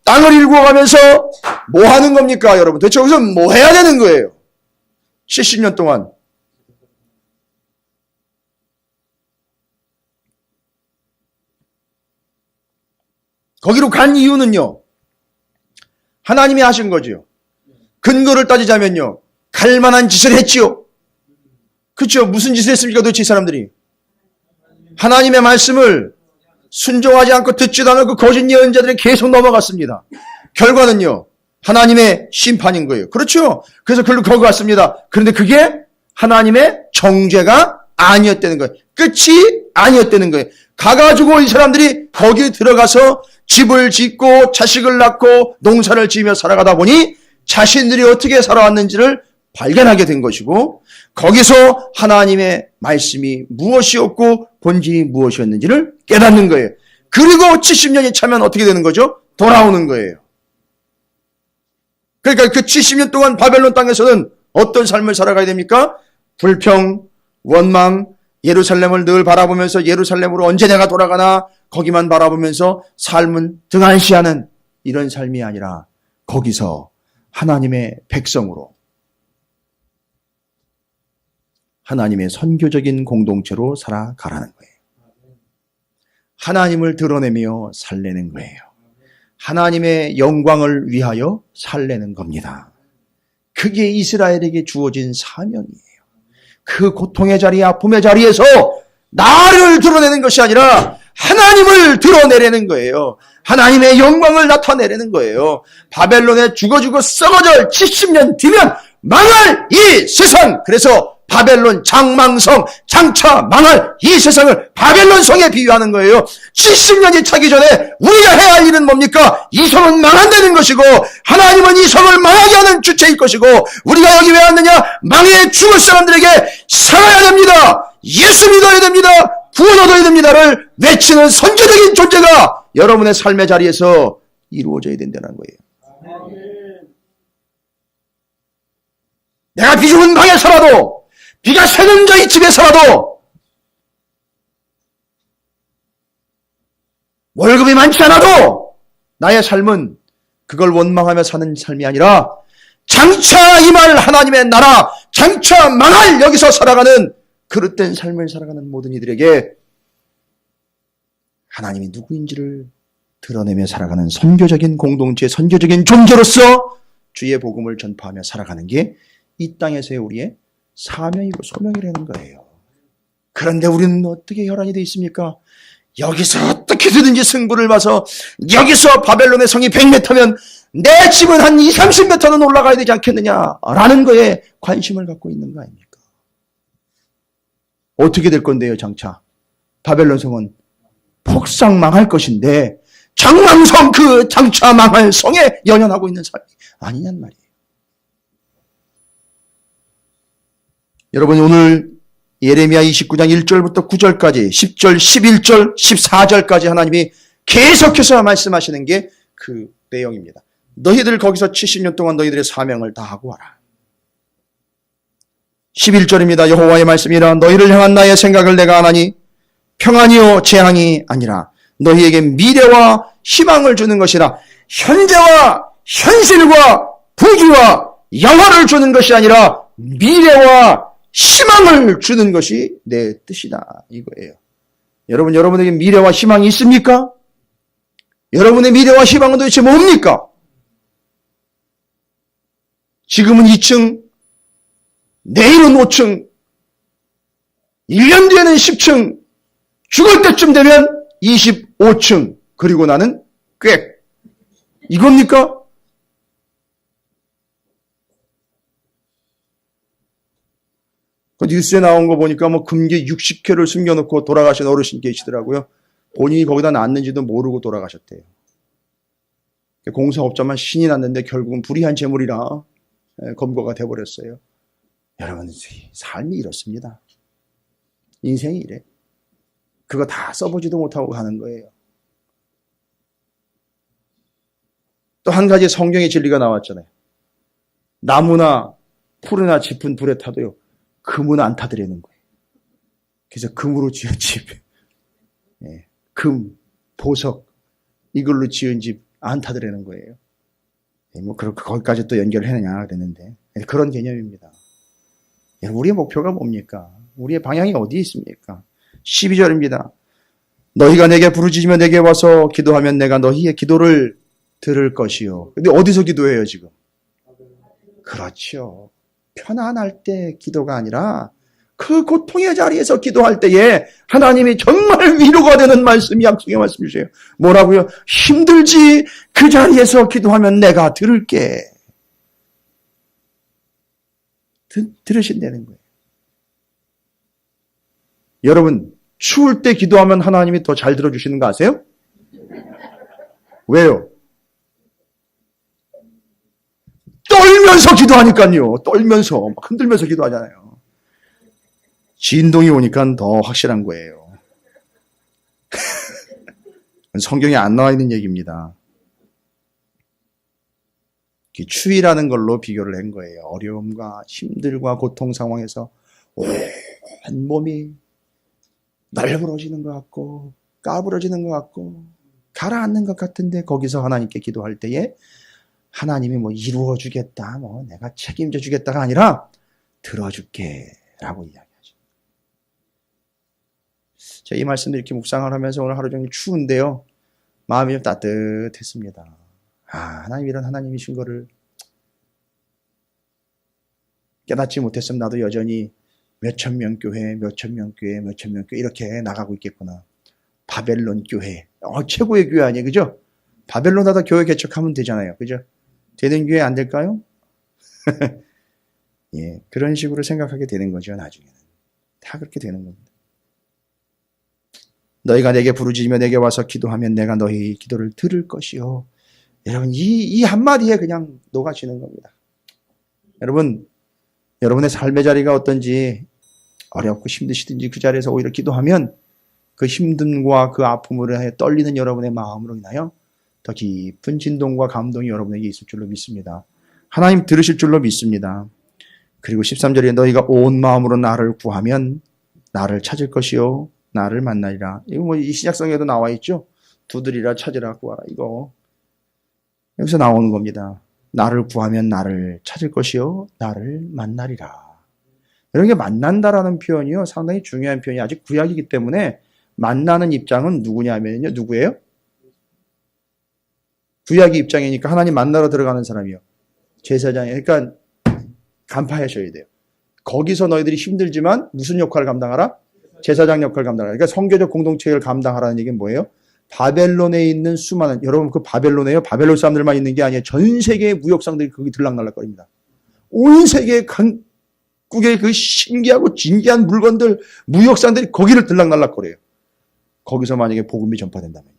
땅을 일구어가면서 뭐 하는 겁니까, 여러분? 대체 여기서 뭐 해야 되는 거예요? 70년 동안. 거기로 간 이유는요, 하나님이 하신 거죠. 근거를 따지자면요, 갈 만한 짓을 했지요. 그렇죠? 무슨 짓을 했습니까, 도대체 이 사람들이? 하나님의 말씀을 순종하지 않고 듣지도 않고 거짓 예언자들이 계속 넘어갔습니다. 결과는요, 하나님의 심판인 거예요. 그렇죠? 그래서 글로 거기 갔습니다. 그런데 그게 하나님의 정죄가 아니었다는 거예요. 끝이 아니었다는 거예요. 가가지고 이 사람들이 거기 들어가서 집을 짓고 자식을 낳고 농사를 지으며 살아가다 보니 자신들이 어떻게 살아왔는지를 발견하게 된 것이고, 거기서 하나님의 말씀이 무엇이었고 본질이 무엇이었는지를 깨닫는 거예요. 그리고 70년이 차면 어떻게 되는 거죠? 돌아오는 거예요. 그러니까 그 70년 동안 바벨론 땅에서는 어떤 삶을 살아가야 됩니까? 불평, 원망, 예루살렘을 늘 바라보면서 예루살렘으로 언제 내가 돌아가나 거기만 바라보면서 삶은 등한시하는 이런 삶이 아니라 거기서 하나님의 백성으로 하나님의 선교적인 공동체로 살아가라는 거예요. 하나님을 드러내며 살려는 거예요. 하나님의 영광을 위하여 살려는 겁니다. 그게 이스라엘에게 주어진 사명이에요. 그 고통의 자리, 아픔의 자리에서 나를 드러내는 것이 아니라 하나님을 드러내려는 거예요. 하나님의 영광을 나타내려는 거예요. 바벨론에 죽어 썩어져 70년 뒤면 망할 이 세상, 그래서 바벨론 장망성, 장차 망할 이 세상을 바벨론 성에 비유하는 거예요. 70년이 차기 전에 우리가 해야 할 일은 뭡니까? 이 성은 망한다는 것이고 하나님은 이 성을 망하게 하는 주체일 것이고, 우리가 여기 왜 왔느냐? 망해 죽을 사람들에게 살아야 됩니다. 예수 믿어야 됩니다. 구원 얻어야 됩니다를 외치는 선교적인 존재가 여러분의 삶의 자리에서 이루어져야 된다는 거예요. 내가 비좁은 방에 살아도, 비가 새는 저희 집에 살아도, 월급이 많지 않아도 나의 삶은 그걸 원망하며 사는 삶이 아니라 장차 임할 하나님의 나라, 장차 망할 여기서 살아가는 그릇된 삶을 살아가는 모든 이들에게 하나님이 누구인지를 드러내며 살아가는 선교적인 공동체, 선교적인 존재로서 주의 복음을 전파하며 살아가는 게 이 땅에서의 우리의 사명이고 소명이라는 거예요. 그런데 우리는 어떻게 혈안이 되어 있습니까? 여기서 어떻게든지 승부를 봐서 여기서 바벨론의 성이 100m면 내 집은 한 20, 30m는 올라가야 되지 않겠느냐라는 거에 관심을 갖고 있는 거 아닙니까? 어떻게 될 건데요, 장차? 바벨론 성은 폭삭망할 것인데 장왕성 그 장차 망할 성에 연연하고 있는 사람이 아니냔 말이에요. 여러분, 오늘 예레미야 29장 1절부터 9절까지 10절, 11절, 14절까지 하나님이 계속해서 말씀하시는 게 그 내용입니다. 너희들 거기서 70년 동안 너희들의 사명을 다하고 와라. 11절입니다. 여호와의 말씀이라. 너희를 향한 나의 생각을 내가 아나니 평안이요 재앙이 아니라 너희에게 미래와 희망을 주는 것이라. 현재와 현실과 부귀와 영화를 주는 것이 아니라 미래와 희망을 주는 것이 내 뜻이다, 이거예요. 여러분, 여러분에게 미래와 희망이 있습니까? 여러분의 미래와 희망은 도대체 뭡니까? 지금은 2층, 내일은 5층, 1년 뒤에는 10층, 죽을 때쯤 되면 25층, 그리고 나는 꽥. 이겁니까? 그 뉴스에 나온 거 보니까 뭐 금괴 60개를 숨겨놓고 돌아가신 어르신 계시더라고요. 본인이 거기다 놨는지도 모르고 돌아가셨대요. 공사업자만 신이 났는데 결국은 불의한 재물이라 검거가 돼버렸어요. 여러분, 삶이 이렇습니다. 인생이 이래. 그거 다 써보지도 못하고 가는 거예요. 또 한 가지 성경의 진리가 나왔잖아요. 나무나 풀이나 짚은 불에 타도요, 금은 안 타더라는 거예요. 그래서 금으로 지은 집, 금, 보석, 이걸로 지은 집 안 타더라는 거예요. 뭐, 거기까지 또 연결을 해내냐 그랬는데, 그런 개념입니다. 우리의 목표가 뭡니까? 우리의 방향이 어디에 있습니까? 12절입니다. 너희가 내게 부르짖으며 내게 와서 기도하면 내가 너희의 기도를 들을 것이요. 근데 어디서 기도해요, 지금? 그렇죠. 편안할 때 기도가 아니라 그 고통의 자리에서 기도할 때에 하나님이 정말 위로가 되는 말씀이 약속의 말씀이세요. 뭐라고요? 힘들지 그 자리에서 기도하면 내가 들을게. 들으신다는 거예요. 여러분, 추울 때 기도하면 하나님이 더 잘 들어주시는 거 아세요? 왜요? 떨면서 기도하니까요. 떨면서 막 흔들면서 기도하잖아요. 진동이 오니까 더 확실한 거예요. 성경에 안 나와 있는 얘기입니다. 추위라는 걸로 비교를 한 거예요. 어려움과 힘들과 고통 상황에서 온 몸이 널브러지는 것 같고 까부러지는 것 같고 가라앉는 것 같은데 거기서 하나님께 기도할 때에 하나님이 뭐 이루어 주겠다, 뭐 내가 책임져 주겠다가 아니라 들어줄게 라고 이야기하죠. 제가 이 말씀을 이렇게 묵상을 하면서 오늘 하루 종일 추운데요, 마음이 좀 따뜻했습니다. 하나님 이런 하나님이신 거를 깨닫지 못했으면 나도 여전히 몇천 명 교회, 몇천 명 교회, 몇천 명 교회 이렇게 나가고 있겠구나. 바벨론 교회, 최고의 교회 아니에요, 그죠? 바벨론 하다 교회 개척하면 되잖아요, 그죠? 되는 교회 안 될까요? 예, 그런 식으로 생각하게 되는 거죠, 나중에는. 다 그렇게 되는 겁니다. 너희가 내게 부르짖으며 내게 와서 기도하면 내가 너희 기도를 들을 것이요. 여러분, 이 한마디에 그냥 녹아지는 겁니다. 여러분, 여러분의 삶의 자리가 어떤지 어렵고 힘드시든지 그 자리에서 오히려 기도하면 그 힘듦과 그 아픔으로 인해 떨리는 여러분의 마음으로 인하여 더 깊은 진동과 감동이 여러분에게 있을 줄로 믿습니다. 하나님 들으실 줄로 믿습니다. 그리고 13절에 너희가 온 마음으로 나를 구하면 나를 찾을 것이요 나를 만나리라. 이거 뭐 이 신약성에도 나와 있죠. 두드리라, 찾으라, 구하라. 이거 여기서 나오는 겁니다. 나를 구하면 나를 찾을 것이요 나를 만나리라. 이런 게 만난다라는 표현이요 상당히 중요한 표현이 아직 구약이기 때문에 만나는 입장은 누구냐면요, 누구예요? 구약의 입장이니까 하나님 만나러 들어가는 사람이요, 제사장이에요. 그러니까 간파하셔야 돼요. 거기서 너희들이 힘들지만 무슨 역할을 감당하라? 제사장 역할을 감당하라. 그러니까 성교적 공동체를 감당하라는 얘기는 뭐예요? 바벨론에 있는 수많은, 여러분 그 바벨론에요, 바벨론 사람들만 있는 게 아니에요. 전 세계의 무역상들이 거기 들락날락거립니다. 온 세계에 각국의 그 신기하고 진기한 물건들, 무역상들이 거기를 들락날락거려요. 거기서 만약에 복음이 전파된다면요.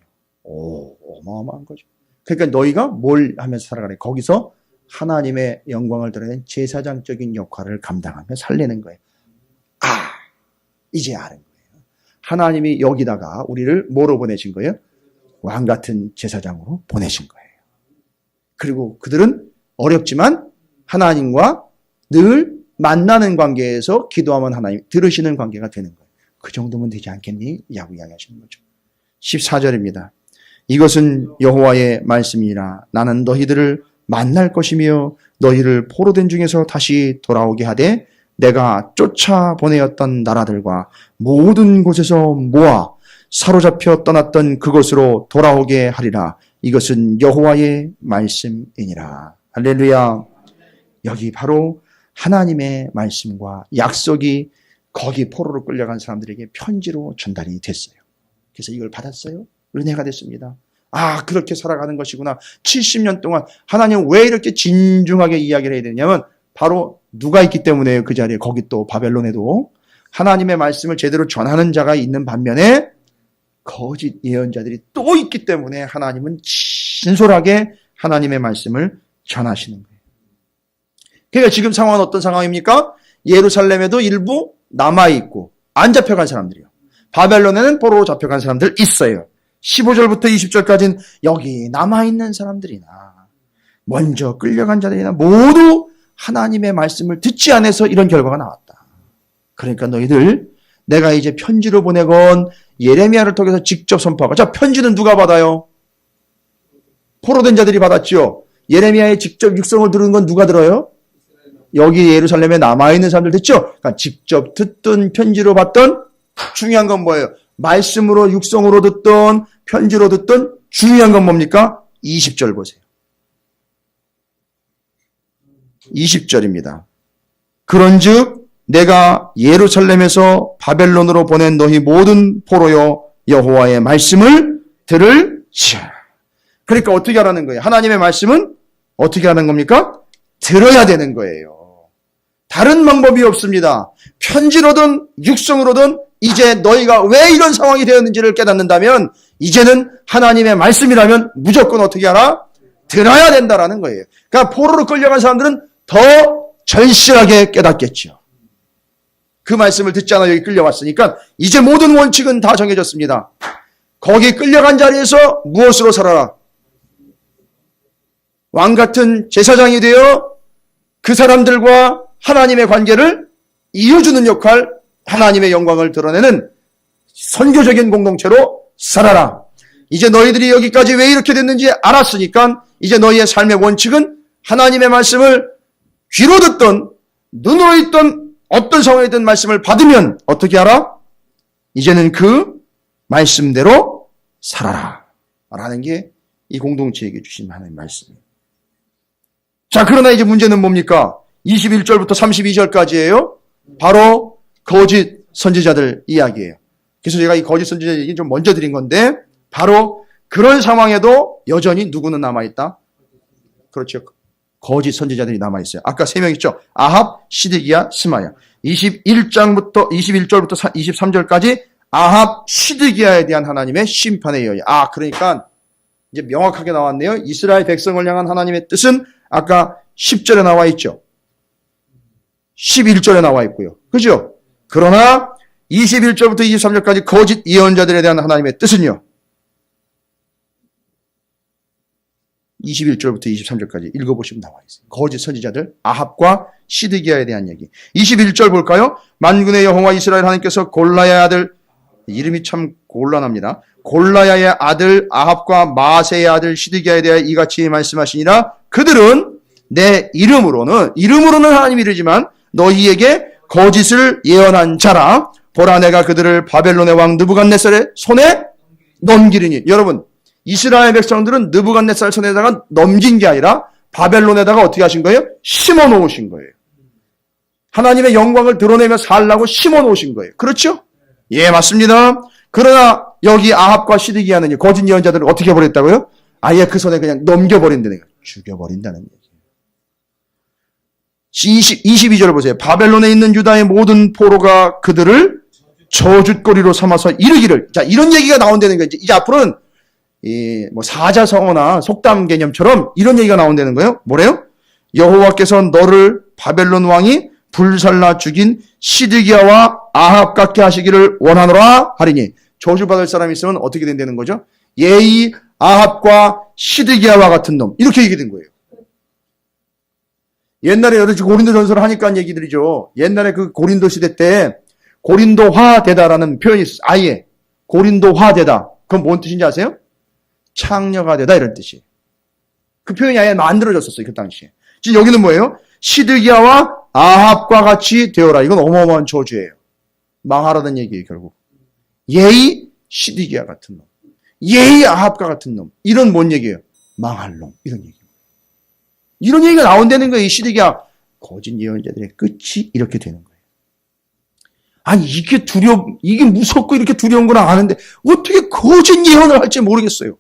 어마어마한 거죠. 그러니까 너희가 뭘 하면서 살아가래? 거기서 하나님의 영광을 드러낸 제사장적인 역할을 감당하며 살리는 거예요. 이제 아는 거예요. 하나님이 여기다가 우리를 뭐로 보내신 거예요? 왕 같은 제사장으로 보내신 거예요. 그리고 그들은 어렵지만 하나님과 늘 만나는 관계에서 기도하면 하나님 들으시는 관계가 되는 거예요. 그 정도면 되지 않겠니? 라고 이야기하시는 거죠. 14절입니다. 이것은 여호와의 말씀이라. 나는 너희들을 만날 것이며 너희를 포로된 중에서 다시 돌아오게 하되 내가 쫓아보내었던 나라들과 모든 곳에서 모아 사로잡혀 떠났던 그곳으로 돌아오게 하리라. 이것은 여호와의 말씀이니라. 할렐루야. 여기 바로 하나님의 말씀과 약속이 거기 포로로 끌려간 사람들에게 편지로 전달이 됐어요. 그래서 이걸 받았어요. 은혜가 됐습니다. 그렇게 살아가는 것이구나. 70년 동안 하나님 왜 이렇게 진중하게 이야기를 해야 되냐면 바로 누가 있기 때문에요. 그 자리에 거기 또 바벨론에도 하나님의 말씀을 제대로 전하는 자가 있는 반면에 거짓 예언자들이 또 있기 때문에 하나님은 진솔하게 하나님의 말씀을 전하시는 거예요. 그러니까 지금 상황은 어떤 상황입니까? 예루살렘에도 일부 남아있고 안 잡혀간 사람들이요. 바벨론에는 포로로 잡혀간 사람들 있어요. 15절부터 20절까지는 여기 남아있는 사람들이나 먼저 끌려간 자들이나 모두 하나님의 말씀을 듣지 않아서 이런 결과가 나왔다. 그러니까 너희들 내가 이제 편지로 보내건 예레미야를 통해서 직접 선포하고. 자, 편지는 누가 받아요? 포로된 자들이 받았죠. 예레미야의 직접 육성을 들은 건 누가 들어요? 여기 예루살렘에 남아있는 사람들 듣죠? 그러니까 직접 듣던 편지로 받던 중요한 건 뭐예요? 말씀으로 육성으로 듣던 편지로 듣던 중요한 건 뭡니까? 20절 보세요. 20절입니다. 그런즉 내가 예루살렘에서 바벨론으로 보낸 너희 모든 포로여 여호와의 말씀을 들을지어다. 그러니까 어떻게 하라는 거예요? 하나님의 말씀은 어떻게 하는 겁니까? 들어야 되는 거예요. 다른 방법이 없습니다. 편지로든 육성으로든 이제 너희가 왜 이런 상황이 되었는지를 깨닫는다면 이제는 하나님의 말씀이라면 무조건 어떻게 하라? 들어야 된다라는 거예요. 그러니까 포로로 끌려간 사람들은 더 절실하게 깨닫겠죠. 그 말씀을 듣지 않아 여기 끌려왔으니까 이제 모든 원칙은 다 정해졌습니다. 거기 끌려간 자리에서 무엇으로 살아라? 왕 같은 제사장이 되어 그 사람들과 하나님의 관계를 이어주는 역할, 하나님의 영광을 드러내는 선교적인 공동체로 살아라. 이제 너희들이 여기까지 왜 이렇게 됐는지 알았으니까 이제 너희의 삶의 원칙은 하나님의 말씀을 귀로 듣던 눈으로 있던 어떤 상황이든 말씀을 받으면 어떻게 하라? 이제는 그 말씀대로 살아라 라는 게 이 공동체에게 주신 하나님의 말씀이에요. 자, 그러나 이제 문제는 뭡니까? 21절부터 32절까지예요. 바로 거짓 선지자들 이야기예요. 그래서 제가 이 거짓 선지자 얘기 좀 먼저 드린 건데 바로 그런 상황에도 여전히 누구는 남아있다? 그렇죠. 거짓 선지자들이 남아있어요. 아까 3명 있죠. 아합, 시드기야, 스마야. 21절부터 23절까지 아합, 시드기야에 대한 하나님의 심판에 의하여. 그러니까 이제 명확하게 나왔네요. 이스라엘 백성을 향한 하나님의 뜻은 아까 10절에 나와 있죠. 11절에 나와 있고요. 그죠? 그러나 21절부터 23절까지 거짓 예언자들에 대한 하나님의 뜻은요. 21절부터 23절까지 읽어보시면 나와 있어요. 거짓 선지자들 아합과 시드기야에 대한 얘기. 21절 볼까요? 만군의 여호와 이스라엘 하나님께서 골라야의 아들, 이름이 참 곤란합니다. 골라야의 아들 아합과 마세의 아들 시드기야에 대하여 이같이 말씀하시니라. 그들은 내 이름으로는 하나님이 이르지만 너희에게 거짓을 예언한 자라. 보라 내가 그들을 바벨론의 왕 느부갓네살의 손에 넘기리니. 여러분, 이스라엘 백성들은 느부갓네살 손에다가 넘긴 게 아니라 바벨론에다가 어떻게 하신 거예요? 심어 놓으신 거예요. 하나님의 영광을 드러내며 살라고 심어 놓으신 거예요. 그렇죠? 예, 맞습니다. 그러나 여기 아합과 시드기야는 거짓 예언자들을 어떻게 버렸다고요? 아예 그 손에 그냥 넘겨버린다는 거예요. 죽여버린다는 얘기예요. 22절을 보세요. 바벨론에 있는 유다의 모든 포로가 그들을 저주거리로 삼아서 이르기를. 자, 이런 얘기가 나온다는 거예요. 이제 앞으로는 뭐 사자성어나 속담 개념처럼 이런 얘기가 나온다는 거예요. 뭐래요? 여호와께서 너를 바벨론 왕이 불살라 죽인 시드기야와 아합 같게 하시기를 원하노라 하리니. 저주받을 사람이 있으면 어떻게 된다는 거죠? 예의 아합과 시드기야와 같은 놈. 이렇게 얘기된 거예요. 옛날에 여러 고린도 전설을 하니까 얘기들이죠. 옛날에 그 고린도 시대 때 고린도화되다라는 표현이 있어요. 아예 고린도화되다. 그건 뭔 뜻인지 아세요? 창녀가 되다 이런 뜻이에요. 그 표현이 아예 만들어졌었어요. 그 당시에. 지금 여기는 뭐예요? 시드기야와 아합과 같이 되어라. 이건 어마어마한 저주예요. 망하라는 얘기예요. 결국. 예의 시드기야 같은 놈. 예의 아합과 같은 놈. 이런 뭔 얘기예요? 망할 놈. 이런 얘기예요. 이런 얘기가 나온다는 거예요. 이 시드기야. 거짓 예언자들의 끝이 이렇게 되는 거예요. 아니 이게 무섭고 이렇게 두려운 건 아는데 어떻게 거짓 예언을 할지 모르겠어요.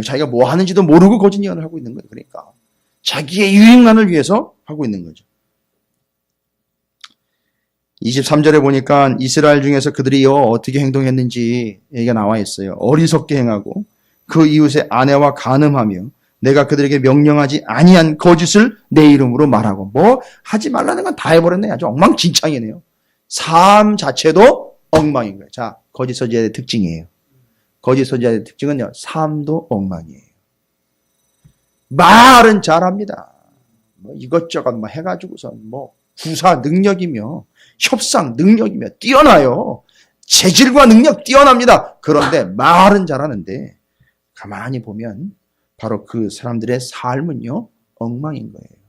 자기가 뭐 하는지도 모르고 거짓 예언을 하고 있는 거예요. 그러니까 자기의 유익만을 위해서 하고 있는 거죠. 23절에 보니까 이스라엘 중에서 그들이 어떻게 행동했는지 얘기가 나와 있어요. 어리석게 행하고 그 이웃의 아내와 간음하며 내가 그들에게 명령하지 아니한 거짓을 내 이름으로 말하고 뭐 하지 말라는 건 다 해버렸네. 아주 엉망진창이네요. 삶 자체도 엉망인 거예요. 자, 거짓 선지자의 특징이에요. 거짓 선지자의 특징은요. 삶도 엉망이에요. 말은 잘합니다. 뭐 이것저것 뭐 해가지고선 뭐 구사 능력이며 협상 능력이며 뛰어나요. 재질과 능력 뛰어납니다. 그런데 말은 잘하는데 가만히 보면 바로 그 사람들의 삶은요, 엉망인 거예요.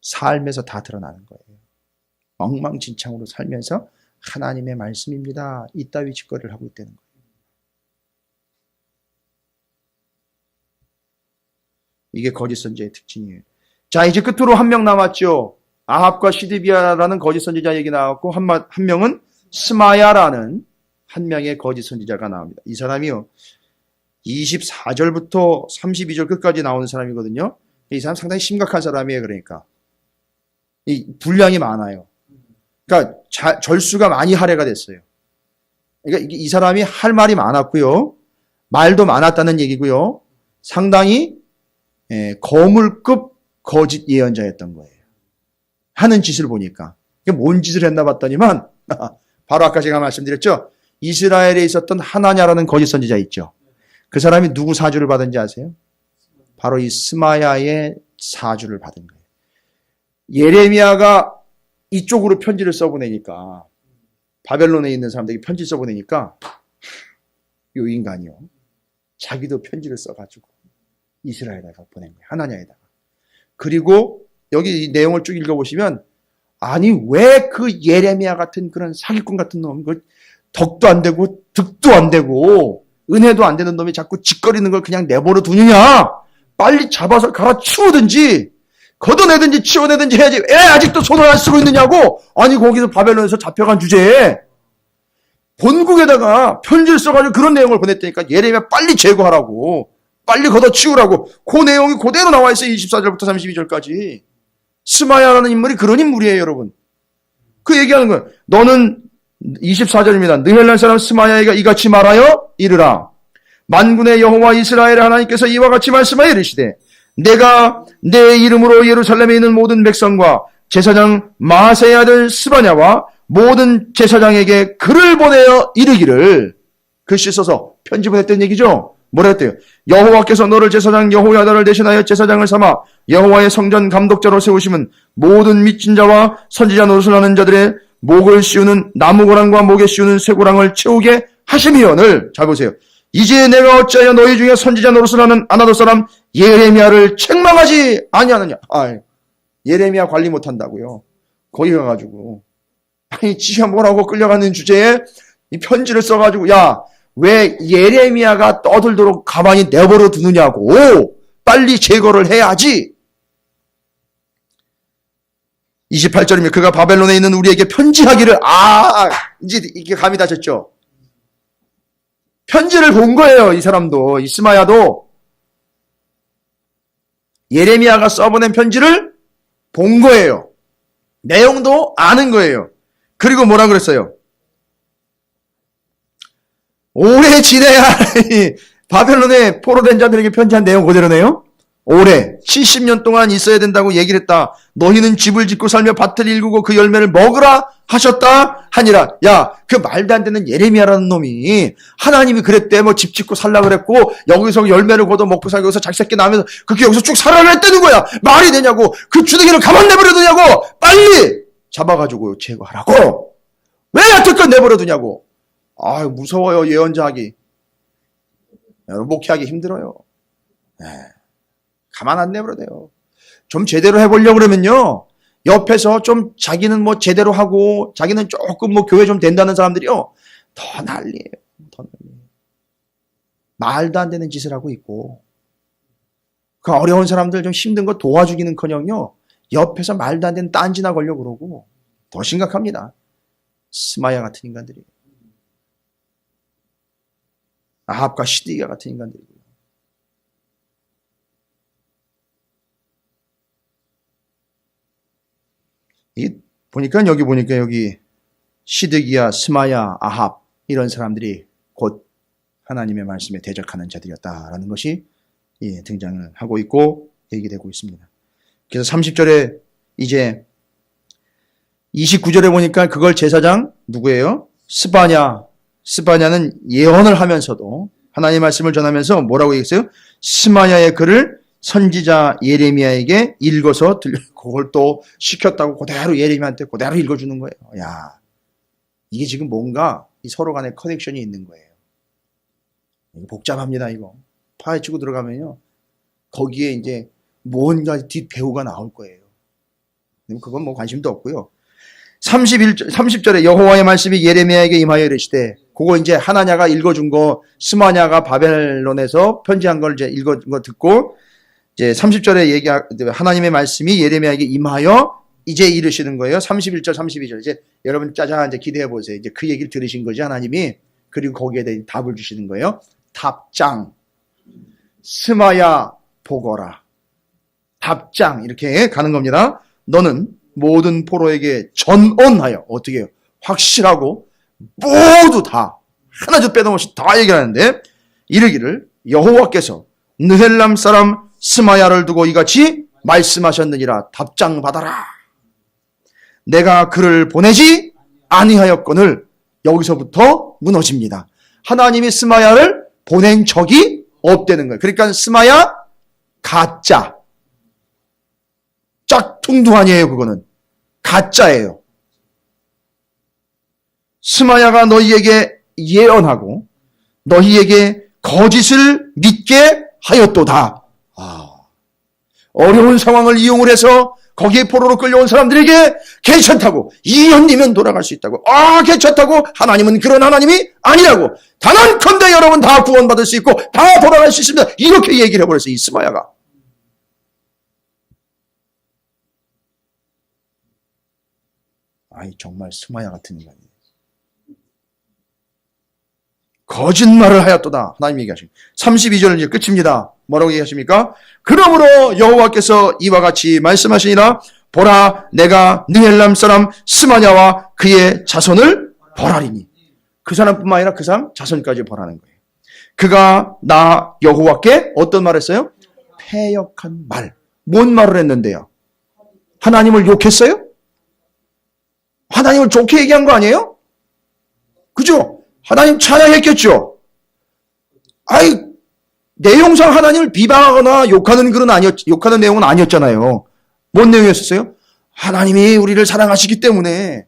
삶에서 다 드러나는 거예요. 엉망진창으로 살면서 하나님의 말씀입니다. 이따위 짓거리를 하고 있다는 거예요. 이게 거짓 선지자의 특징이에요. 자, 이제 끝으로 한 명 남았죠. 아합과 시드기야라는 거짓 선지자 얘기 나왔고 한 명은 스마야라는 한 명의 거짓 선지자가 나옵니다. 이 사람이요. 24절부터 32절 끝까지 나오는 사람이거든요. 이 사람 상당히 심각한 사람이에요. 그러니까. 이 분량이 많아요. 그러니까 절수가 많이 할애가 됐어요. 그러니까 이 사람이 할 말이 많았고요. 말도 많았다는 얘기고요. 상당히 거물급 거짓 예언자였던 거예요. 하는 짓을 보니까. 이게 뭔 짓을 했나 봤더니만 바로 아까 제가 말씀드렸죠. 이스라엘에 있었던 하나냐라는 거짓 선지자 있죠. 그 사람이 누구 사주를 받은지 아세요? 바로 이 스마야의 사주를 받은 거예요. 예레미야가 이쪽으로 편지를 써보내니까 바벨론에 있는 사람들에게 편지 써보내니까 이 인간이요. 자기도 편지를 써가지고 이스라엘에다가 보낸 거예요. 하나냐에다가. 그리고 여기 이 내용을 쭉 읽어보시면 아니 왜 그 예레미야 같은 그런 사기꾼 같은 놈 덕도 안 되고 득도 안 되고 은혜도 안 되는 놈이 자꾸 짓거리는 걸 그냥 내버려 두느냐. 빨리 잡아서 갈아치우든지 걷어내든지 치워내든지 해야지. 왜 아직도 손을 안 쓰고 있느냐고. 아니 거기서 바벨론에서 잡혀간 주제에 본국에다가 편지를 써가지고 그런 내용을 보냈다니까. 예레미야 빨리 제거하라고. 빨리 걷어치우라고. 그 내용이 그대로 나와 있어요. 24절부터 32절까지. 스마야라는 인물이 그런 인물이에요. 여러분. 그 얘기하는 거예요. 너는 24절입니다. 느헬란 사람 스마야에게 이같이 말하여 이르라. 만군의 여호와 이스라엘의 하나님께서 이와 같이 말씀하여 이르시되 내가 내 이름으로 예루살렘에 있는 모든 백성과 제사장 마아세의 아들 스바냐와 모든 제사장에게 글을 보내어 이르기를. 글씨 써서 편지 보냈다는 얘기죠. 뭐라 했대요? 여호와께서 너를 제사장 여호야다를 대신하여 제사장을 삼아 여호와의 성전 감독자로 세우시면 모든 미친 자와 선지자 노릇을 하는 자들의 목을 씌우는 나무고랑과 목에 씌우는 쇠고랑을 채우게 하심이언을. 잘 보세요. 이제 내가 어찌하여 너희 중에 선지자 노릇을 하는 아나도 사람 예레미야를 책망하지 아니하느냐. 예레미야 관리 못한다고요. 거기 가가지고 아니 지가 뭐라고 끌려가는 주제에 이 편지를 써가지고 야 왜 예레미야가 떠들도록 가만히 내버려 두느냐고. 빨리 제거를 해야지. 28절이면 그가 바벨론에 있는 우리에게 편지하기를. 이제 이게 감이 다쳤죠. 편지를 본 거예요. 이 사람도, 이 스마야도. 예레미야가 써보낸 편지를 본 거예요. 내용도 아는 거예요. 그리고 뭐라 그랬어요? 오래 지내야 바벨론에 포로된 자들에게 편지한 내용 그대로네요. 오래 70년 동안 있어야 된다고 얘기를 했다. 너희는 집을 짓고 살며 밭을 일구고 그 열매를 먹으라 하셨다 하니라. 야, 그 말도 안 되는 예레미야라는 놈이 하나님이 그랬대. 뭐 집 짓고 살라 그랬고 여기서 열매를 거둬 먹고 살고 여기서 자식 새끼 나면서 그렇게 여기서 쭉 살아라 했다는 거야. 말이 되냐고. 그 주둥이를 가만 내버려 두냐고. 빨리 잡아가지고 제거하라고. 왜 여태껏 내버려 두냐고. 아, 무서워요. 예언자하기. 목회하기 힘들어요. 가만 안 내버려둬요. 좀 제대로 해보려고 그러면요. 옆에서 좀 자기는 뭐 제대로 하고 자기는 조금 뭐 교회 좀 된다는 사람들이요. 더 난리예요. 더 난리예요. 말도 안 되는 짓을 하고 있고 그 어려운 사람들 좀 힘든 거 도와주기는커녕요. 옆에서 말도 안 되는 딴지나 걸려고 그러고 더 심각합니다. 스마야 같은 인간들이. 아합과 시드기야 같은 인간들이고요. 여기 보니까 여기 시드기야, 스마야, 아합 이런 사람들이 곧 하나님의 말씀에 대적하는 자들이었다라는 것이 등장을 하고 있고 얘기되고 있습니다. 그래서 30절에 이제 29절에 보니까 그걸 제사장 누구예요? 스바냐는 예언을 하면서도 하나님의 말씀을 전하면서 뭐라고 얘기했어요? 스마야의 글을 선지자 예레미야에게 읽어서 그걸 또 시켰다고 그대로 예레미야한테 그대로 읽어주는 거예요. 야, 이게 지금 뭔가 이 서로 간에 커넥션이 있는 거예요. 이거 복잡합니다, 이거. 파헤치고 들어가면요. 거기에 이제 뭔가 뒷배우가 나올 거예요. 그건 뭐 관심도 없고요. 30절에 여호와의 말씀이 예레미야에게 임하여 이르시되, 그거 이제 하나냐가 읽어준 거, 스마냐가 바벨론에서 편지한 걸 이제 읽어준 거 듣고, 이제 30절에 하나님의 말씀이 예레미야에게 임하여 이제 이르시는 거예요. 31절, 32절. 이제 여러분 짜잔 이제 기대해 보세요. 이제 그 얘기를 들으신 거지, 하나님이. 그리고 거기에 대해 답을 주시는 거예요. 답장. 스마야 보거라. 답장. 이렇게 가는 겁니다. 너는 모든 포로에게 전언하여, 어떻게 해요? 확실하고 모두 다 하나도 빼놓음없이 다 얘기하는데, 이르기를 여호와께서 느헬람 사람 스마야를 두고 이같이 말씀하셨느니라. 답장 받아라. 내가 그를 보내지 아니하였거늘. 여기서부터 무너집니다. 하나님이 스마야를 보낸 적이 없다는 거예요. 그러니까 스마야 가짜. 짝퉁도 아니에요. 그거는 가짜예요. 스마야가 너희에게 예언하고 너희에게 거짓을 믿게 하였도다. 어려운 상황을 이용을 해서 거기에 포로로 끌려온 사람들에게 괜찮다고, 2년이면 돌아갈 수 있다고, 괜찮다고, 하나님은 그런 하나님이 아니라고, 단언컨대 여러분 다 구원받을 수 있고 다 돌아갈 수 있습니다. 이렇게 얘기를 해버렸어요, 이 스마야가. 정말 스마야 같은 인간이에요. 거짓말을 하였도다. 하나님 얘기하십니다. 32절은 이제 끝입니다. 뭐라고 얘기하십니까? 그러므로 여호와께서 이와 같이 말씀하시니라. 보라, 내가 느헬람 사람 스마냐와 그의 자손을 벌하리니. 그 사람뿐만 아니라 그 사람 자손까지 벌하는 거예요. 그가 나 여호와께 어떤 말을 했어요? 패역한 말. 뭔 말을 했는데요? 하나님을 욕했어요? 하나님을 좋게 얘기한 거 아니에요? 그죠? 하나님 찬양했겠죠? 내용상 하나님을 비방하거나 욕하는 글은 욕하는 내용은 아니었잖아요. 뭔 내용이었어요? 하나님이 우리를 사랑하시기 때문에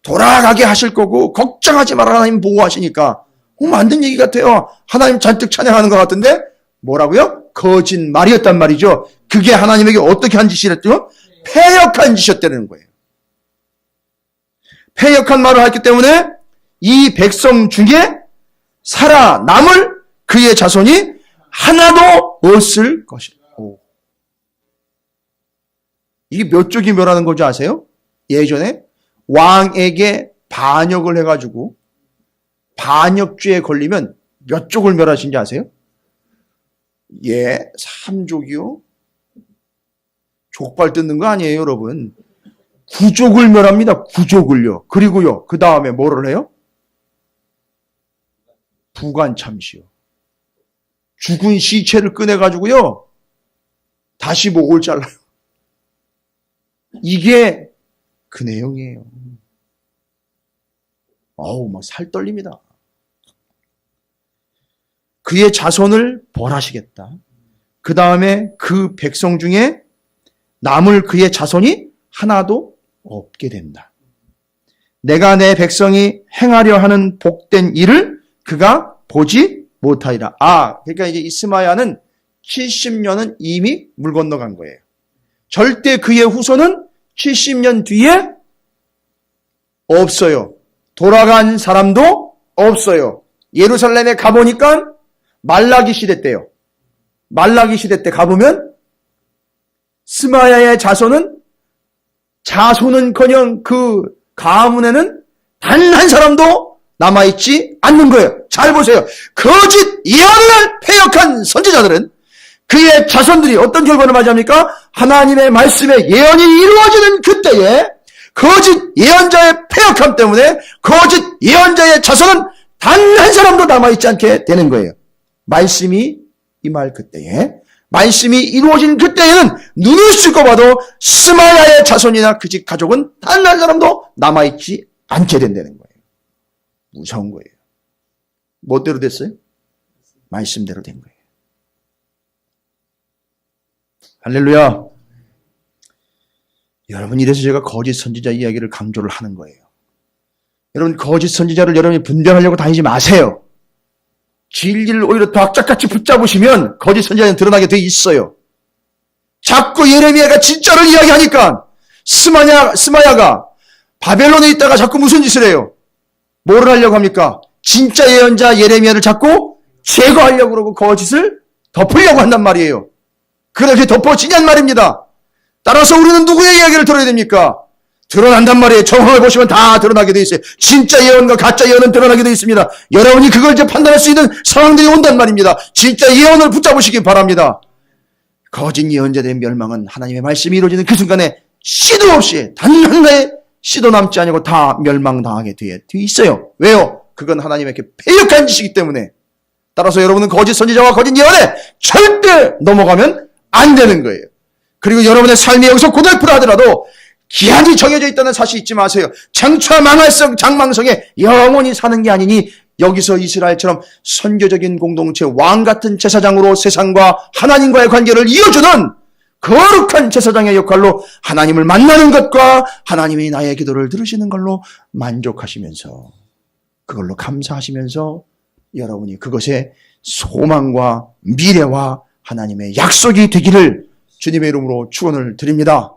돌아가게 하실 거고, 걱정하지 마라. 하나님 보호하시니까. 만든 얘기 같아요. 하나님 잔뜩 찬양하는 것 같은데, 뭐라고요? 거짓말이었단 말이죠. 그게 하나님에게 어떻게 한 짓이랬죠? 패역한 짓이었다는 거예요. 패역한 말을 했기 때문에 이 백성 중에 살아남을 그의 자손이 하나도 없을 것이다. 이게 몇 쪽이 묘라는 건지 아세요? 예전에 왕에게 반역을 해가지고 반역죄에 걸리면 몇 족을 멸하신지 아세요? 예, 3족이요? 족발 뜯는 거 아니에요, 여러분. 9족을 멸합니다. 9족을요. 그리고요, 그 다음에 뭐를 해요? 부관참시요. 죽은 시체를 꺼내가지고요, 다시 목을 잘라요. 이게 그 내용이에요. 어우, 막 살 떨립니다. 그의 자손을 벌하시겠다. 그 다음에 그 백성 중에 남을 그의 자손이 하나도 없게 된다. 내가 내 백성이 행하려 하는 복된 일을 그가 보지 못하리라. 그러니까 이제 이스마야는 70년은 이미 물 건너간 거예요. 절대 그의 후손은 70년 뒤에 없어요. 돌아간 사람도 없어요. 예루살렘에 가보니까 말라기 시대 때요. 말라기 시대 때 가보면 스마야의 자손은커녕 그 가문에는 단 한 사람도 남아있지 않는 거예요. 잘 보세요. 거짓 예언을 패역한 선지자들은 그의 자손들이 어떤 결과를 맞이합니까? 하나님의 말씀에 예언이 이루어지는 그때에 거짓 예언자의 패역함 때문에 거짓 예언자의 자손은 단 한 사람도 남아있지 않게 되는 거예요. 말씀이 임할 그때에, 말씀이 이루어진 그때에는 눈을 씻고 봐도 스마야의 자손이나 그 집 가족은 단 한 사람도 남아있지 않게 된다는 거예요. 무서운 거예요. 뭐대로 됐어요? 말씀대로 된 거예요. 할렐루야. 여러분, 이래서 제가 거짓 선지자 이야기를 강조를 하는 거예요. 여러분, 거짓 선지자를 여러분이 분별하려고 다니지 마세요. 진리를 오히려 더 악착같이 붙잡으시면 거짓 선지자는 드러나게 돼 있어요. 자꾸 예레미야가 진짜를 이야기하니까 스마야가 바벨론에 있다가 자꾸 무슨 짓을 해요? 뭐를 하려고 합니까? 진짜 예언자 예레미야를 자꾸 제거하려고 그러고 거짓을 덮으려고 한단 말이에요. 그렇게 덮어지냔 말입니다. 따라서 우리는 누구의 이야기를 들어야 됩니까? 드러난단 말이에요. 정황을 보시면 다 드러나게 돼 있어요. 진짜 예언과 가짜 예언은 드러나게 돼 있습니다. 여러분이 그걸 이제 판단할 수 있는 상황들이 온단 말입니다. 진짜 예언을 붙잡으시기 바랍니다. 거짓 예언자들의 멸망은 하나님의 말씀이 이루어지는 그 순간에 씨도 없이 단 하나의 씨도 남지 아니고 다 멸망당하게 돼 있어요. 왜요? 그건 하나님에게 패역한 짓이기 때문에. 따라서 여러분은 거짓 선지자와 거짓 예언에 절대 넘어가면 안 되는 거예요. 그리고 여러분의 삶이 여기서 고달프라 하더라도 기한이 정해져 있다는 사실 잊지 마세요. 장차 망할성 장망성에 영원히 사는 게 아니니 여기서 이스라엘처럼 선교적인 공동체 왕 같은 제사장으로 세상과 하나님과의 관계를 이어주는 거룩한 제사장의 역할로 하나님을 만나는 것과 하나님이 나의 기도를 들으시는 걸로 만족하시면서 그걸로 감사하시면서 여러분이 그것에 소망과 미래와 하나님의 약속이 되기를 주님의 이름으로 축원을 드립니다.